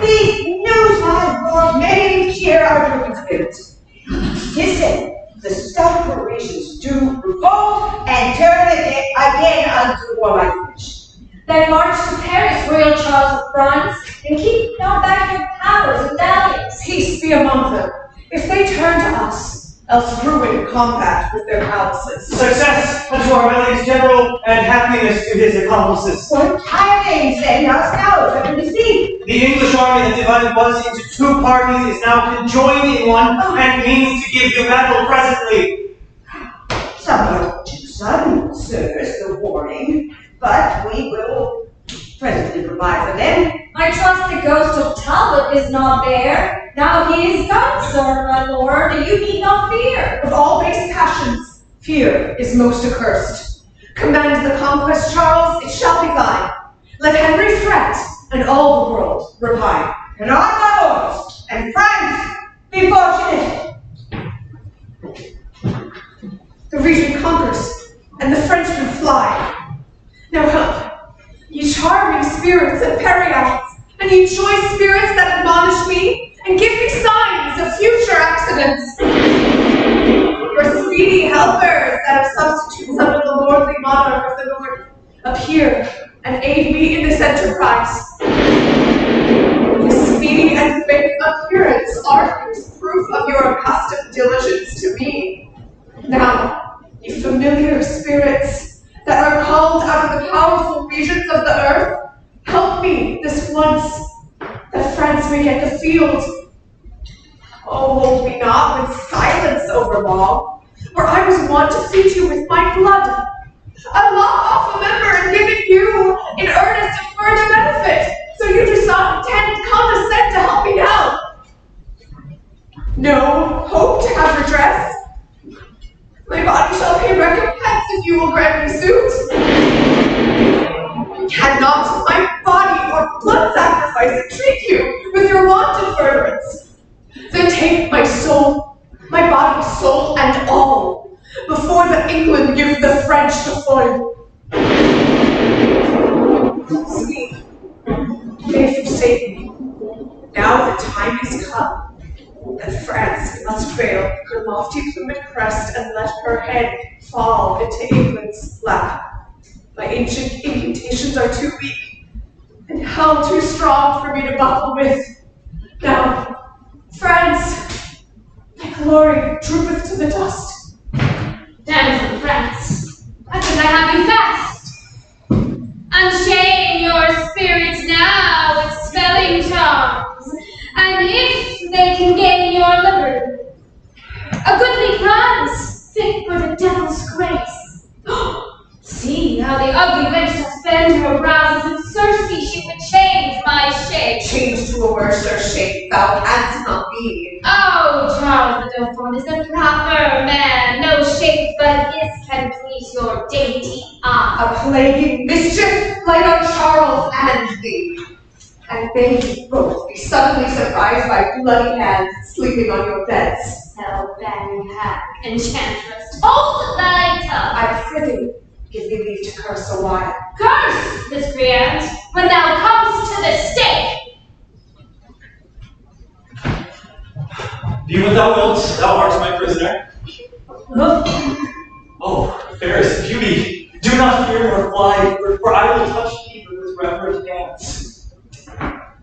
Speaker 6: These news have brought many cheer our drooping spirits. 'Tis said, the stout Parisians do revolt and turn again unto warlike wish.
Speaker 5: Then march to Paris, royal Charles of France, and keep not back your powers and valiance.
Speaker 8: Peace be among them. If they turn to us, else ruin combat with their palaces.
Speaker 7: Success unto our Meli's general, and happiness to his accomplices.
Speaker 6: What tidings then us now have received?
Speaker 7: The English army that divided was into two parties is now conjoined in one, and means to give you battle presently.
Speaker 6: Somewhat too sudden, sirs, the warning, but we will presently provide for them.
Speaker 10: I trust the ghost of Talbot is not there. Now he is gone, sir, my lord. You need not fear.
Speaker 8: Of all base passions, fear is most accursed. Command the conquest, Charles, it shall be thine. Let Henry fret, and all the world repine.
Speaker 6: And on my lords, and France, be fortunate.
Speaker 8: The region conquers, and the Frenchmen fly. Now help, ye charming spirits and periads, and ye choice spirits that admonish me, and give me signs of future accidents. Your speedy helpers that are substitutes under the lordly monarch of the north, appear and aid me in this enterprise. This speedy and fake appearance argues proof of your accustomed diligence to me. Now, ye familiar spirits that are called out of the powerful regions of the earth, help me this once, that France may get the field. Oh, hold me not with silence over long, for I was wont to feed you with my blood. I lop off a member and give it you in earnest of further benefit, so you do not condescend to help me now. No hope to have redress. My body you will grant me suit. Cannot my body or blood sacrifice entreat you with your wonted furtherance? Then take my soul, my body, soul, and all, before the England give the French the foil. Speak, may forsake me. Now the time is come that France must veil her lofty plumed crest and let her head fall into England's lap. My ancient incantations are too weak, and hell too strong for me to buckle with. Now, France, my glory droopeth to the dust.
Speaker 1: Damsel France, I think I have you fast. Unchain your spirits now with spelling charms, and if they can gain your liberty, a goodly prize, fit for the devil's grace. See how the ugly wench doth bend her brows, as if Circe she would change my shape.
Speaker 8: Change to a worser shape thou canst not be.
Speaker 1: Oh, Charles the Dauphin is the proper man. No shape but his can please your dainty eye.
Speaker 8: A plaguing mischief light on Charles and thee. And may you both be suddenly surprised by bloody hands sleeping on your beds.
Speaker 1: Hell-bang hag, enchantress, hold thy tongue.
Speaker 8: I prithee, give me leave to curse a while.
Speaker 1: Curse, miscreant, when thou comest to the stake.
Speaker 4: Be what thou wilt, thou art my prisoner. Oh, fairest beauty, do not fear nor fly, for I will touch thee with reverent hands.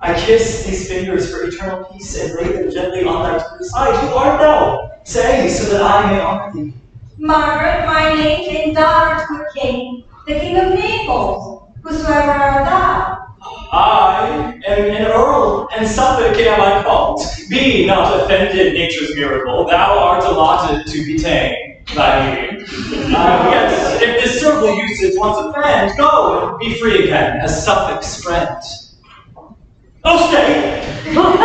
Speaker 4: I kiss these fingers for eternal peace and lay them gently on thy tender side. Who art thou? Say, so that I may honor thee.
Speaker 10: Margaret, my name, and daughter to a king, the King of Naples. Whosoever art thou?
Speaker 4: I am an Earl, and Suffolk am I called. Be not offended, nature's miracle. Thou art allotted to be tame, thy name. Yes, if this servile usage once offend, go and be free again as Suffolk's friend. Oh, stay! Oh,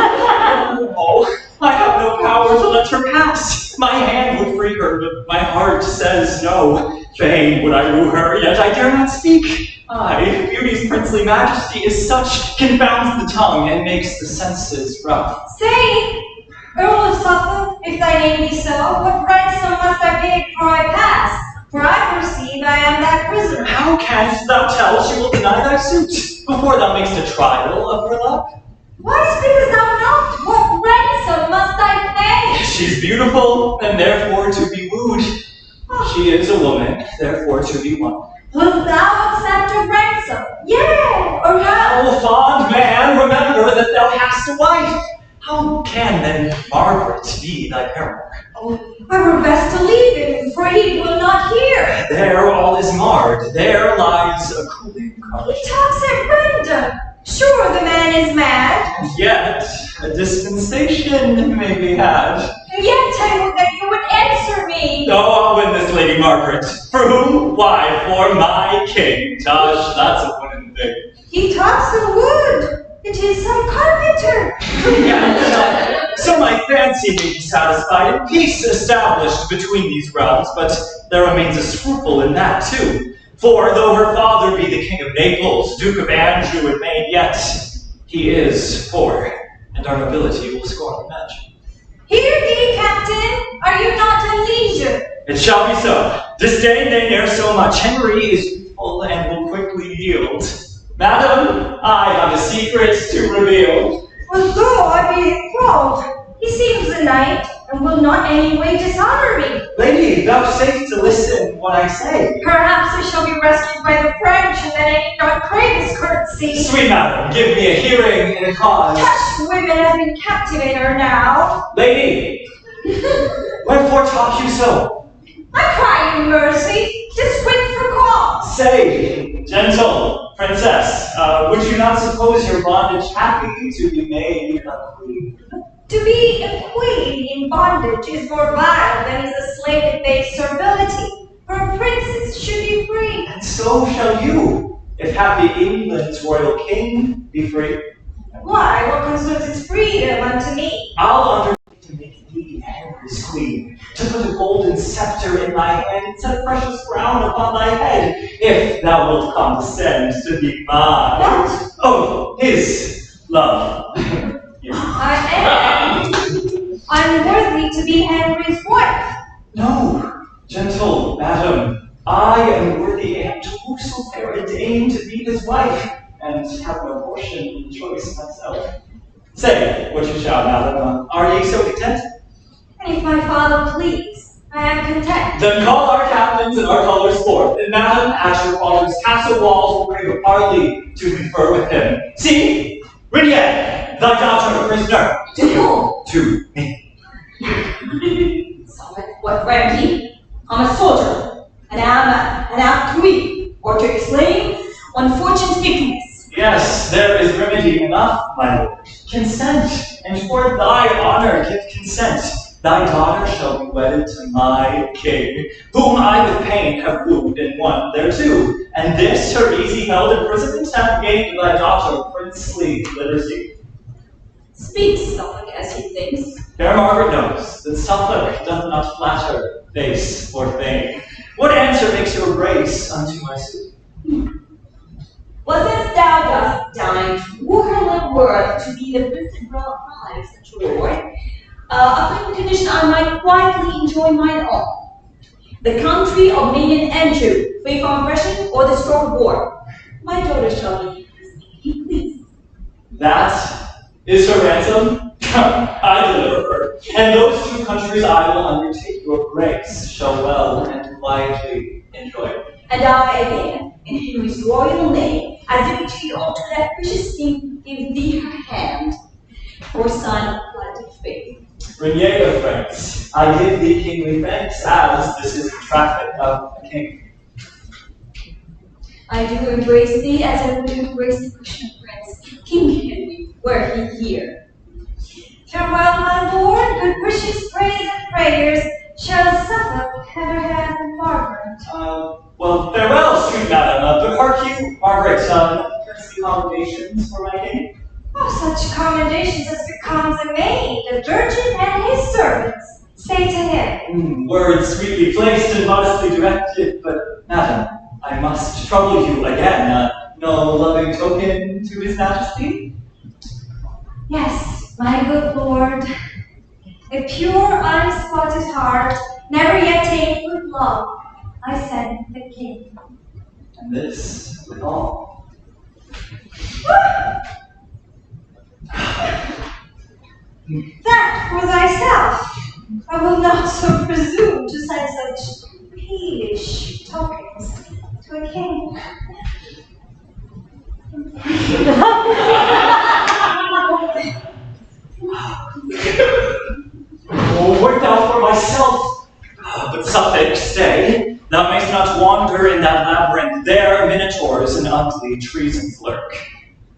Speaker 4: I have no power to let her pass. My hand would free her, but my heart says no. Fain would I woo her, yet I dare not speak. Aye, beauty's princely majesty is such, confounds the tongue and makes the senses rough.
Speaker 10: Say, Earl of Suffolk, if thy name be so, what ransom must I pay before I pass? For I perceive I am that prisoner.
Speaker 4: How canst thou tell she will deny thy suit before thou makest a trial of her love?
Speaker 10: Why speakest thou not? What ransom must I pay?
Speaker 4: She's beautiful, and therefore to be wooed. She is a woman, therefore to be won.
Speaker 10: Wilt thou accept a ransom? Yea, or how?
Speaker 4: Oh, fond man, remember that thou hast a wife. How can then Margaret be thy paramour?
Speaker 10: Oh, I were best to leave him, for he will not hear.
Speaker 4: There all is marred. There lies a cooling conscience.
Speaker 10: He talks at random. Sure, the man is mad.
Speaker 4: And yet, a dispensation may be had.
Speaker 10: And yet I would that you would answer me.
Speaker 4: Oh, I'll win this Lady Margaret. For whom? Why, for my king. Tush, that's a wooden thing.
Speaker 10: He talks of wood. It is some carpenter.
Speaker 4: So my fancy may be satisfied and peace established between these realms, but there remains a scruple in that too. For though her father be the King of Naples, Duke of Anjou and Maine, yet he is poor, and our nobility will scorn the match.
Speaker 10: Hear thee, Captain, are you not at leisure?
Speaker 4: It shall be so. Disdain they ne'er so much. Henry is youthful and will quickly yield. Madam, I have a secret to reveal.
Speaker 10: Well, though I be enthralled, he seems a knight, and will not any way dishonor me.
Speaker 4: Lady, vouchsafe to listen what I say.
Speaker 10: Perhaps I shall be rescued by the French, and then I need not crave his courtesy.
Speaker 4: Sweet madam, give me a hearing in a cause.
Speaker 10: Touched women have been captivate her now.
Speaker 4: Lady, wherefore talk you so?
Speaker 10: I cry you mercy, 'tis wit for cause.
Speaker 4: Say, gentle princess, would you not suppose your bondage happy to be made a queen?
Speaker 10: To be a queen in bondage is more vile than is a slave in base servility, for a princess should be free.
Speaker 4: And so shall you, if happy England's royal king be free.
Speaker 10: Why, what concerns his freedom unto me?
Speaker 4: I'll undertake to make thee Henry's queen, to put a golden scepter in thy hand and set a precious crown upon thy head, if thou wilt condescend to be mine.
Speaker 5: What?
Speaker 4: Oh, his love. Yes.
Speaker 5: I am unworthy to be Henry's wife.
Speaker 4: No, gentle madam, I am worthy and to whoso fair deign to be his wife, and have no portion in choice myself. Say what you shall, madam. Are ye so content?
Speaker 5: And if my father please, I am content.
Speaker 4: Then call our captains and our colours forth, and madam, at your father's castle walls will crave a parley to confer with him. See, Renier, thy daughter, prisoner.
Speaker 5: To whom?
Speaker 4: To me.
Speaker 10: What rank he? I'm a soldier, an Aamer, an Archwival, or to explain, unfortunate sickness.
Speaker 4: Yes, there is remedy enough, my lord. Consent, and for thy honor give consent. Thy daughter shall be wedded to my king, whom I with pain have wooed and won thereto, and this her easy held imprisonment hath gained thy daughter princely liberty.
Speaker 10: Speak Suffolk as he thinks.
Speaker 4: Fair Margaret knows that Suffolk doth not flatter base or fame. What answer makes your grace unto my suit?
Speaker 10: Was as thou dost deign to woo her little worth to be the princess bride, such a lord, upon the condition I might quietly enjoy mine own. The country of Mian and Jew, free from oppression or the stroke of war. My daughter shall be as he please.
Speaker 4: That is her ransom? I deliver her, and those two countries I will undertake your grace shall well and quietly enjoy.
Speaker 10: And I again, in Henry's royal name, as deputy unto that precious king, give thee her hand, for sign of plighted faith.
Speaker 4: Renier of France, I give thee kingly thanks, as this is the traffic of a king.
Speaker 10: I do embrace thee as I would embrace the Christian prince, King Henry, were he here.
Speaker 5: Farewell, my lord, good wishes, praise, and prayers shall Suffolk ever have in Margaret.
Speaker 4: Well, farewell, sweet madam. But hark you, Margaret, princely commendations for my king?
Speaker 5: Oh, such commendations as becomes a maid, a virgin, and his servants. Say to him.
Speaker 4: Words sweetly placed and modestly directed, but madam, I must trouble you again. No loving token to his majesty?
Speaker 5: Yes, my good lord. A pure, unspotted heart, never yet tamed with love, I send the king.
Speaker 4: And this with all.
Speaker 5: That for thyself. I will not so presume to send such peevish tokens to a king.
Speaker 4: Oh, wert thou for myself? But Suffolk, stay. Thou mayst not wander in that labyrinth. There minotaurs and ugly treason lurk.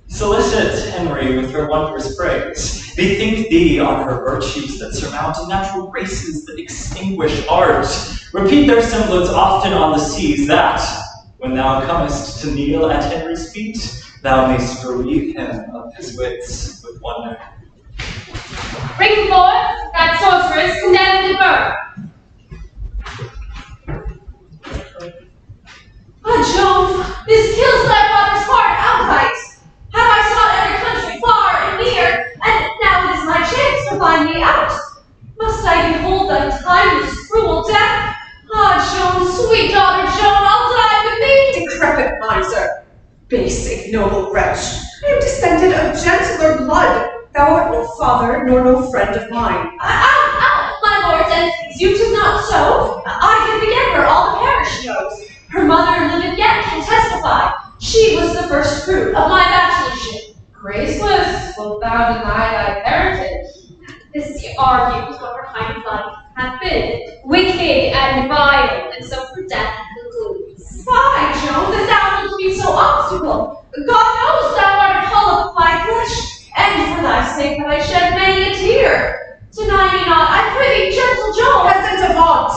Speaker 4: Solicit Henry with her wondrous praise. Bethink thee on her virtues that surmount and natural graces that extinguish art. Repeat their semblance often on the seas, that, when thou comest to kneel at Henry's feet, thou mayst bereave him of his wits with wonder.
Speaker 1: Bring forth that sorceress condemned to birth. Ah, Joan, this kills thy father's heart outright. Have I sought every country far and near, and now it is my chance to find me out. Must I behold thy timeless, cruel death? Ah, Joan, sweet daughter Joan, I'll die with thee.
Speaker 8: Decrepit miser, base ignoble wretch, I am descended of gentler blood. Thou art no father, nor no friend of mine.
Speaker 1: My lords, and you 'tis not so. I can beget her, all the parish knows. Her mother liveth yet, can testify. She was the first fruit of my bachelorship.
Speaker 11: Graceless, wilt thou deny thy parentage?
Speaker 1: This argues what her kind of life hath been, wicked and vile, and so for death concludes. Why, Joan, that thou wilt be so obstacle? God knows thou art a hull of my flesh, and for thy sake have I shed many a tear. Deny me not, I pray thee, gentle Joan.
Speaker 8: Peasant avaunt!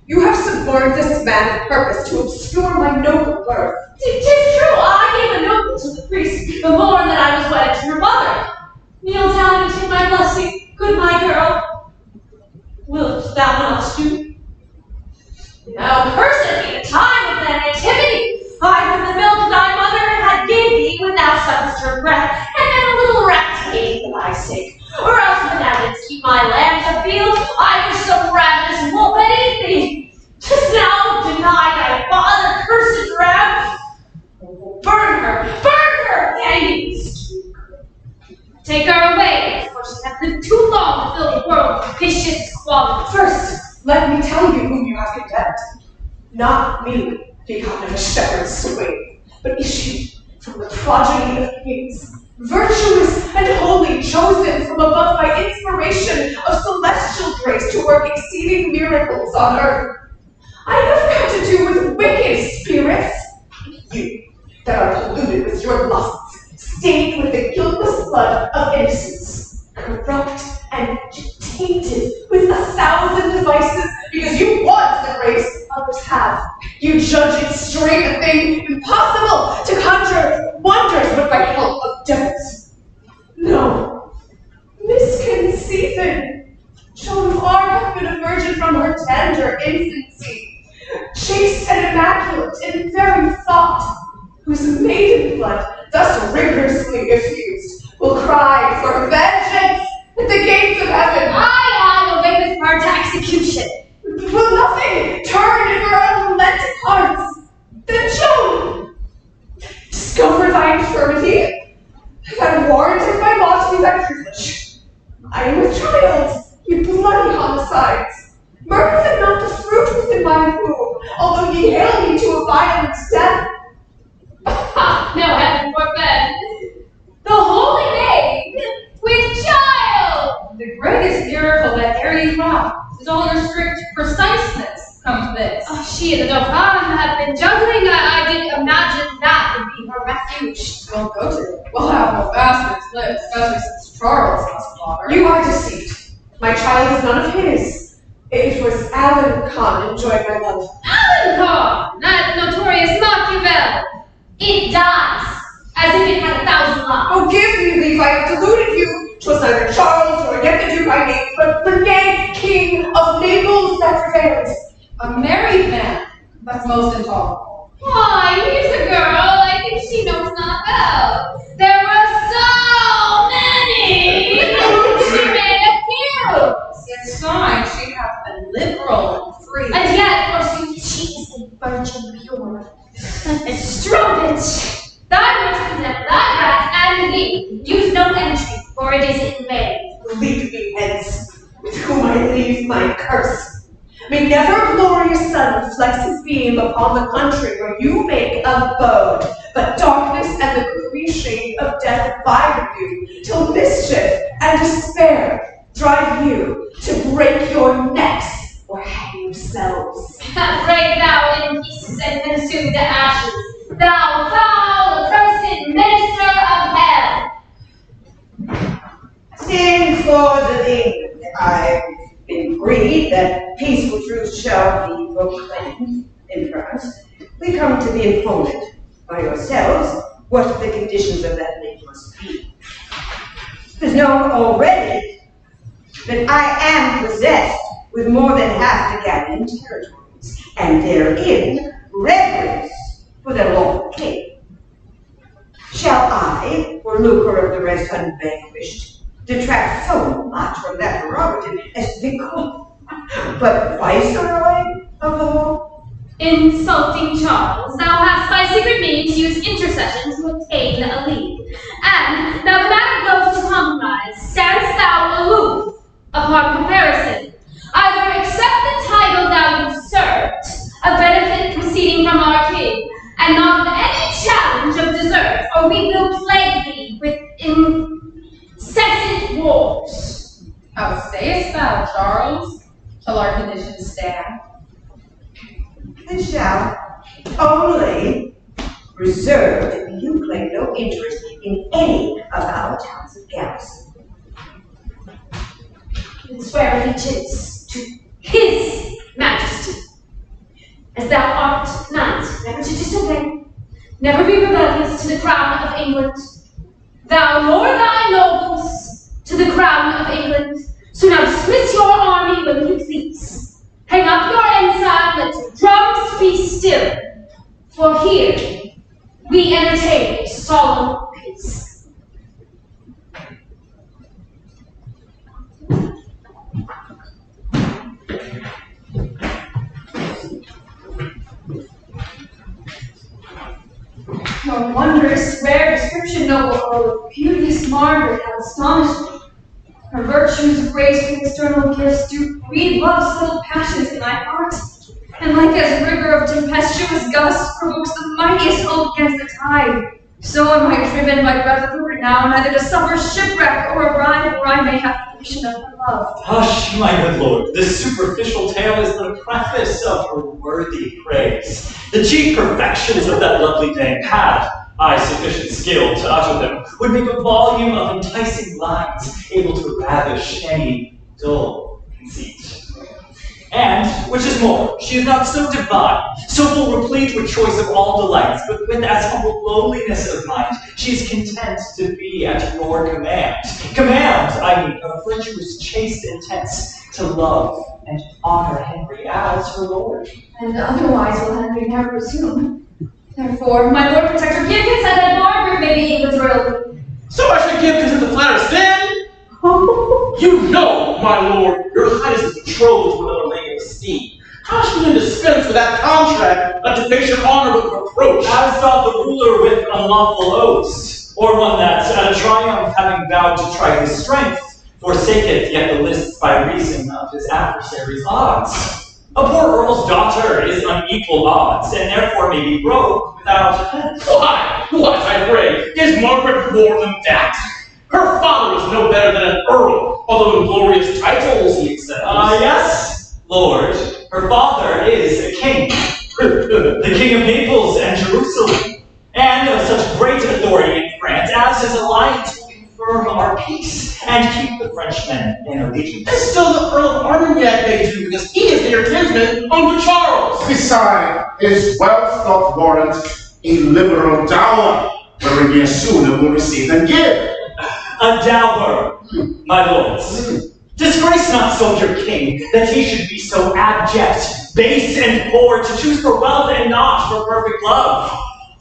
Speaker 8: You have suborned this man of purpose to obscure my noble birth.
Speaker 1: 'Tis true, I gave a noble to the priest the morn that I was wedded to your mother. Kneel down and take my blessing, good my girl. Wilt thou not stoop? Now cursed be the time of thy nativity! I from the milk thy mother had gave thee when thou suckest her breath, and then a little rat ate for thy sake. Or else when thou didst keep my lambs afield, I wish some ravenous wolf had eat thee. 'Tis now deny thy father, cursed ram! Burn her, hangings! Take her away, for she hath lived too long to fill the world with vicious quality.
Speaker 8: First, let me tell you whom you have condemned. Not me, begotten of a shepherd's swing, but issued from the progeny of kings, virtuous and holy, chosen from above by inspiration of celestial grace to work exceeding miracles on earth. I never had to do with wicked spirits. You, that are polluted with your lusts, stained with the guiltless blood of innocence, corrupt and tainted with 1,000 devices, because you want the grace others have. You judge it straight a thing impossible to conjure wonders but by help of devils. No, misconceiving. Joan of Arc hath been a virgin from her tender infancy, chaste and immaculate in very thought, whose maiden blood, thus rigorously effused, will cry for vengeance at the gates of heaven.
Speaker 1: Aye, away with her to execution.
Speaker 8: Will nothing turn in her unrelenting hearts? Then Joan, discover thy infirmity, thy warranted by law to be thy privilege. I am with child, ye bloody homicides. Murder not the fruit within my womb, although ye hail me to a violent death.
Speaker 1: No heaven forbid! The holy maid with child!
Speaker 11: The greatest miracle that e'er you wrought is all your strict preciseness come to this.
Speaker 1: Oh, she and the Dauphin have been juggling. I did imagine that would be her refuge.
Speaker 11: We'll go to it. We'll have no bastards live, especially since Charles must father.
Speaker 8: You are deceived. My child is none of his. It was Alencon enjoyed my love.
Speaker 1: Alencon! That notorious Machiavel! It dies, as if it had 1,000 lives.
Speaker 8: Oh, give me leave, I have deluded you. 'Twas neither Charles nor yet the Duke I named, but Burgundy, King of Naples that prevailed.
Speaker 11: A married man. That's most intolerable.
Speaker 1: Why, here's a girl I think she knows not well. There were so many she may accuse.
Speaker 11: Yet fine, she hath been liberal and free.
Speaker 1: And yet, forsooth, she is a virgin pure. A strong bitch. Thy word condemn thy wrath and thee. Use no entry, for it is in vain.
Speaker 8: Lead me hence, with whom I leave my curse. May never glorious sun flex his beam upon the country where you make abode, but darkness and the gloomy shade of death abide with you, till mischief and despair drive you to break your necks or hang yourselves.
Speaker 1: Break thou in pieces and consume to ashes, thou foul, accursed minister of hell.
Speaker 6: Since lords of England, I've been agreed that peaceful truce shall be proclaimed in France, we come to be informed by yourselves what the conditions of that link must be. It is known already that I am possessed with more than half the Gallian territories, and therein reverence for the Lord King. Shall I, for lucre of the rest unvanquished, detract so much from that prerogative as to become but viceroy of the whole?
Speaker 1: Insulting Charles, thou hast by secret means used intercession to obtain a lead. And, now the matter goes to compromise, standst thou aloof upon comparison. Either accept the title thou usurped, a benefit proceeding from our king, and not with any challenge of desert, or we will plague thee with incessant wars.
Speaker 11: How sayest thou, Charles? Shall our conditions stand?
Speaker 6: It shall, only reserved if you claim no interest in any of our towns of garrison.
Speaker 1: And swear allegiance to his majesty, as thou art knight, never to disobey, never be rebellious to the crown of England. Thou nor thy nobles to the crown of England, So now dismiss your army when you please. Hang up your ensign, let your drums be still. For here we entertain a solemn peace.
Speaker 8: Your wondrous, rare description, noble Earl, of beauteous Margaret, hath astonished me. Her virtues, grace, and external gifts do breed love's little passions in thy heart, and like as river of tempestuous gust provokes the mightiest hope against the tide, so am I driven by breath of her renown, either to suffer shipwreck or arrive where I may have vision of her love.
Speaker 4: Hush, my good lord, this superficial tale is the preface of her worthy praise. The chief perfections of that lovely dame had I sufficient skill to utter them, would make a volume of enticing lines, able to ravish any dull conceit. And, which is more, she is not so divine, so full replete with choice of all delights, but with as humble lowliness of mind, she is content to be at your command. Command, I mean, of virtuous chaste intents, to love and honor Henry as her lord.
Speaker 8: And otherwise will Henry never presume. Therefore, my lord protector, give consent that Margaret may be England's royal.
Speaker 2: So I should give consent to flatter sin? You know, my lord, your highness is betrothed to another lady of esteem. How should we dispense with that contract, not to face your honor with reproach?
Speaker 4: As doth the ruler with unlawful oaths, or one that, at a triumph having vowed to try his strength, forsaketh yet the lists by reason of his adversary's odds. A poor earl's daughter is unequal odds, and therefore may be broke without offense.
Speaker 2: Why, I pray, is Margaret more than that? Her father is no better than an earl, although in glorious titles he excels.
Speaker 4: Yes, lord, her father is a king, the king of Naples and Jerusalem, and of such great authority in France as his alliance will confirm our peace and keep the Frenchmen in allegiance.
Speaker 2: And still the Earl of Armagnac may do, because he is their kinsman unto Charles.
Speaker 3: Besides, his wealth doth warrant a liberal dower, wherein ye sooner will receive than give.
Speaker 4: A dower, my lords. Disgrace not so your king, that he should be so abject, base, and poor, to choose for wealth and not for perfect love.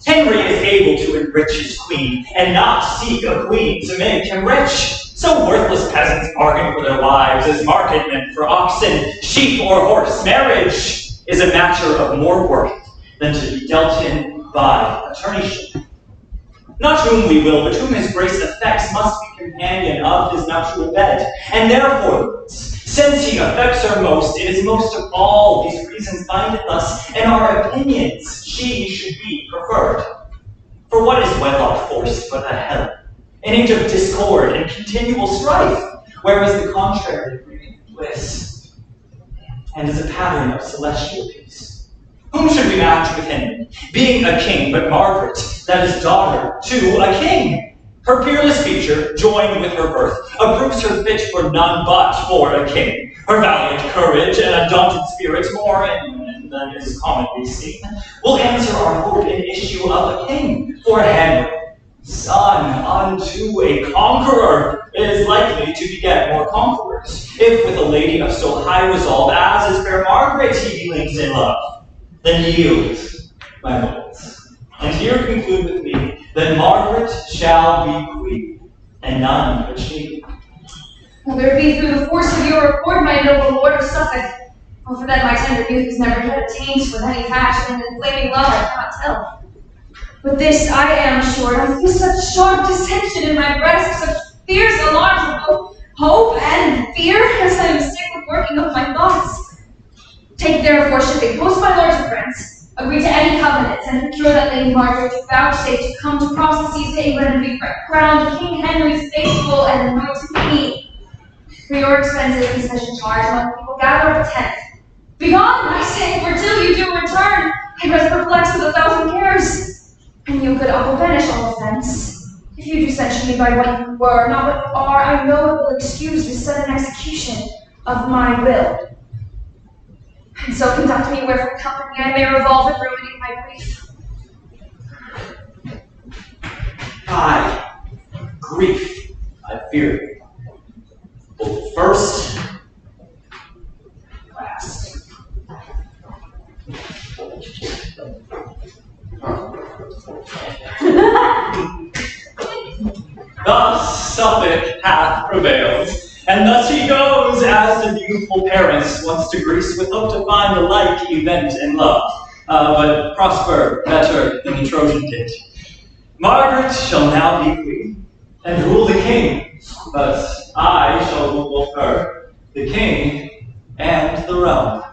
Speaker 4: Henry is able to enrich his queen, and not seek a queen to make him rich. So worthless peasants bargain for their wives as marketmen for oxen, sheep, or horse. Marriage is a matter of more worth than to be dealt in by attorneyship. Not whom we will, but whom his grace affects must be companion of his nuptial bed. And therefore, since he affects her most, it is most of all these reasons bindeth us, and our opinions she should be preferred. For what is wedlock force but a hell, an age of discord and continual strife, whereas the contrary bringeth bliss, and is a pattern of celestial peace. Whom should we match with Henry, being a king, but Margaret, that is daughter to a king? Her peerless feature, joined with her birth, approves her fit for none but for a king. Her valiant courage and undaunted spirit, more than is commonly seen, will answer our hope in issue of a king. For Henry, son unto a conqueror, is likely to beget more conquerors, if with a lady of so high resolve as is fair Margaret he be linked in love. Then yield, my lords, and here conclude with me that Margaret shall be queen, and none but she.
Speaker 8: Whether it be through the force of your report, my noble lord of Suffolk, or for that my tender youth has never yet attained with any passion and flaming love, I cannot tell. But this I am sure, I feel such sharp dissension in my breast, such fierce alarms of both hope and fear, as I am sick with working of my thoughts. Take therefore shipping, post my lords of France, agree to any covenants, and procure that Lady Margaret do vouchsafe to come to cross the seas to England and be crowned King Henry's faithful and anointed queen. For your expenses, be such a charge among the people gather up a tenth. Begone, I say, for till you do return, I rest perplexed with 1,000 cares. And you could uncle banish all offense. If you do censure me by what you were, not what you are, I know it will excuse the sudden execution of my will. And so conduct me where from company I may revolve in ruining my grief.
Speaker 4: Aye, grief, I fear.
Speaker 2: Both first, last.
Speaker 4: Thus Suffolk hath prevailed, and thus he goes as the beautiful parents once to Greece with hope to find the like event in love, but prosper better than the Trojan did. Margaret shall now be queen, and rule the king, but I shall rule both her, the king, and the realm.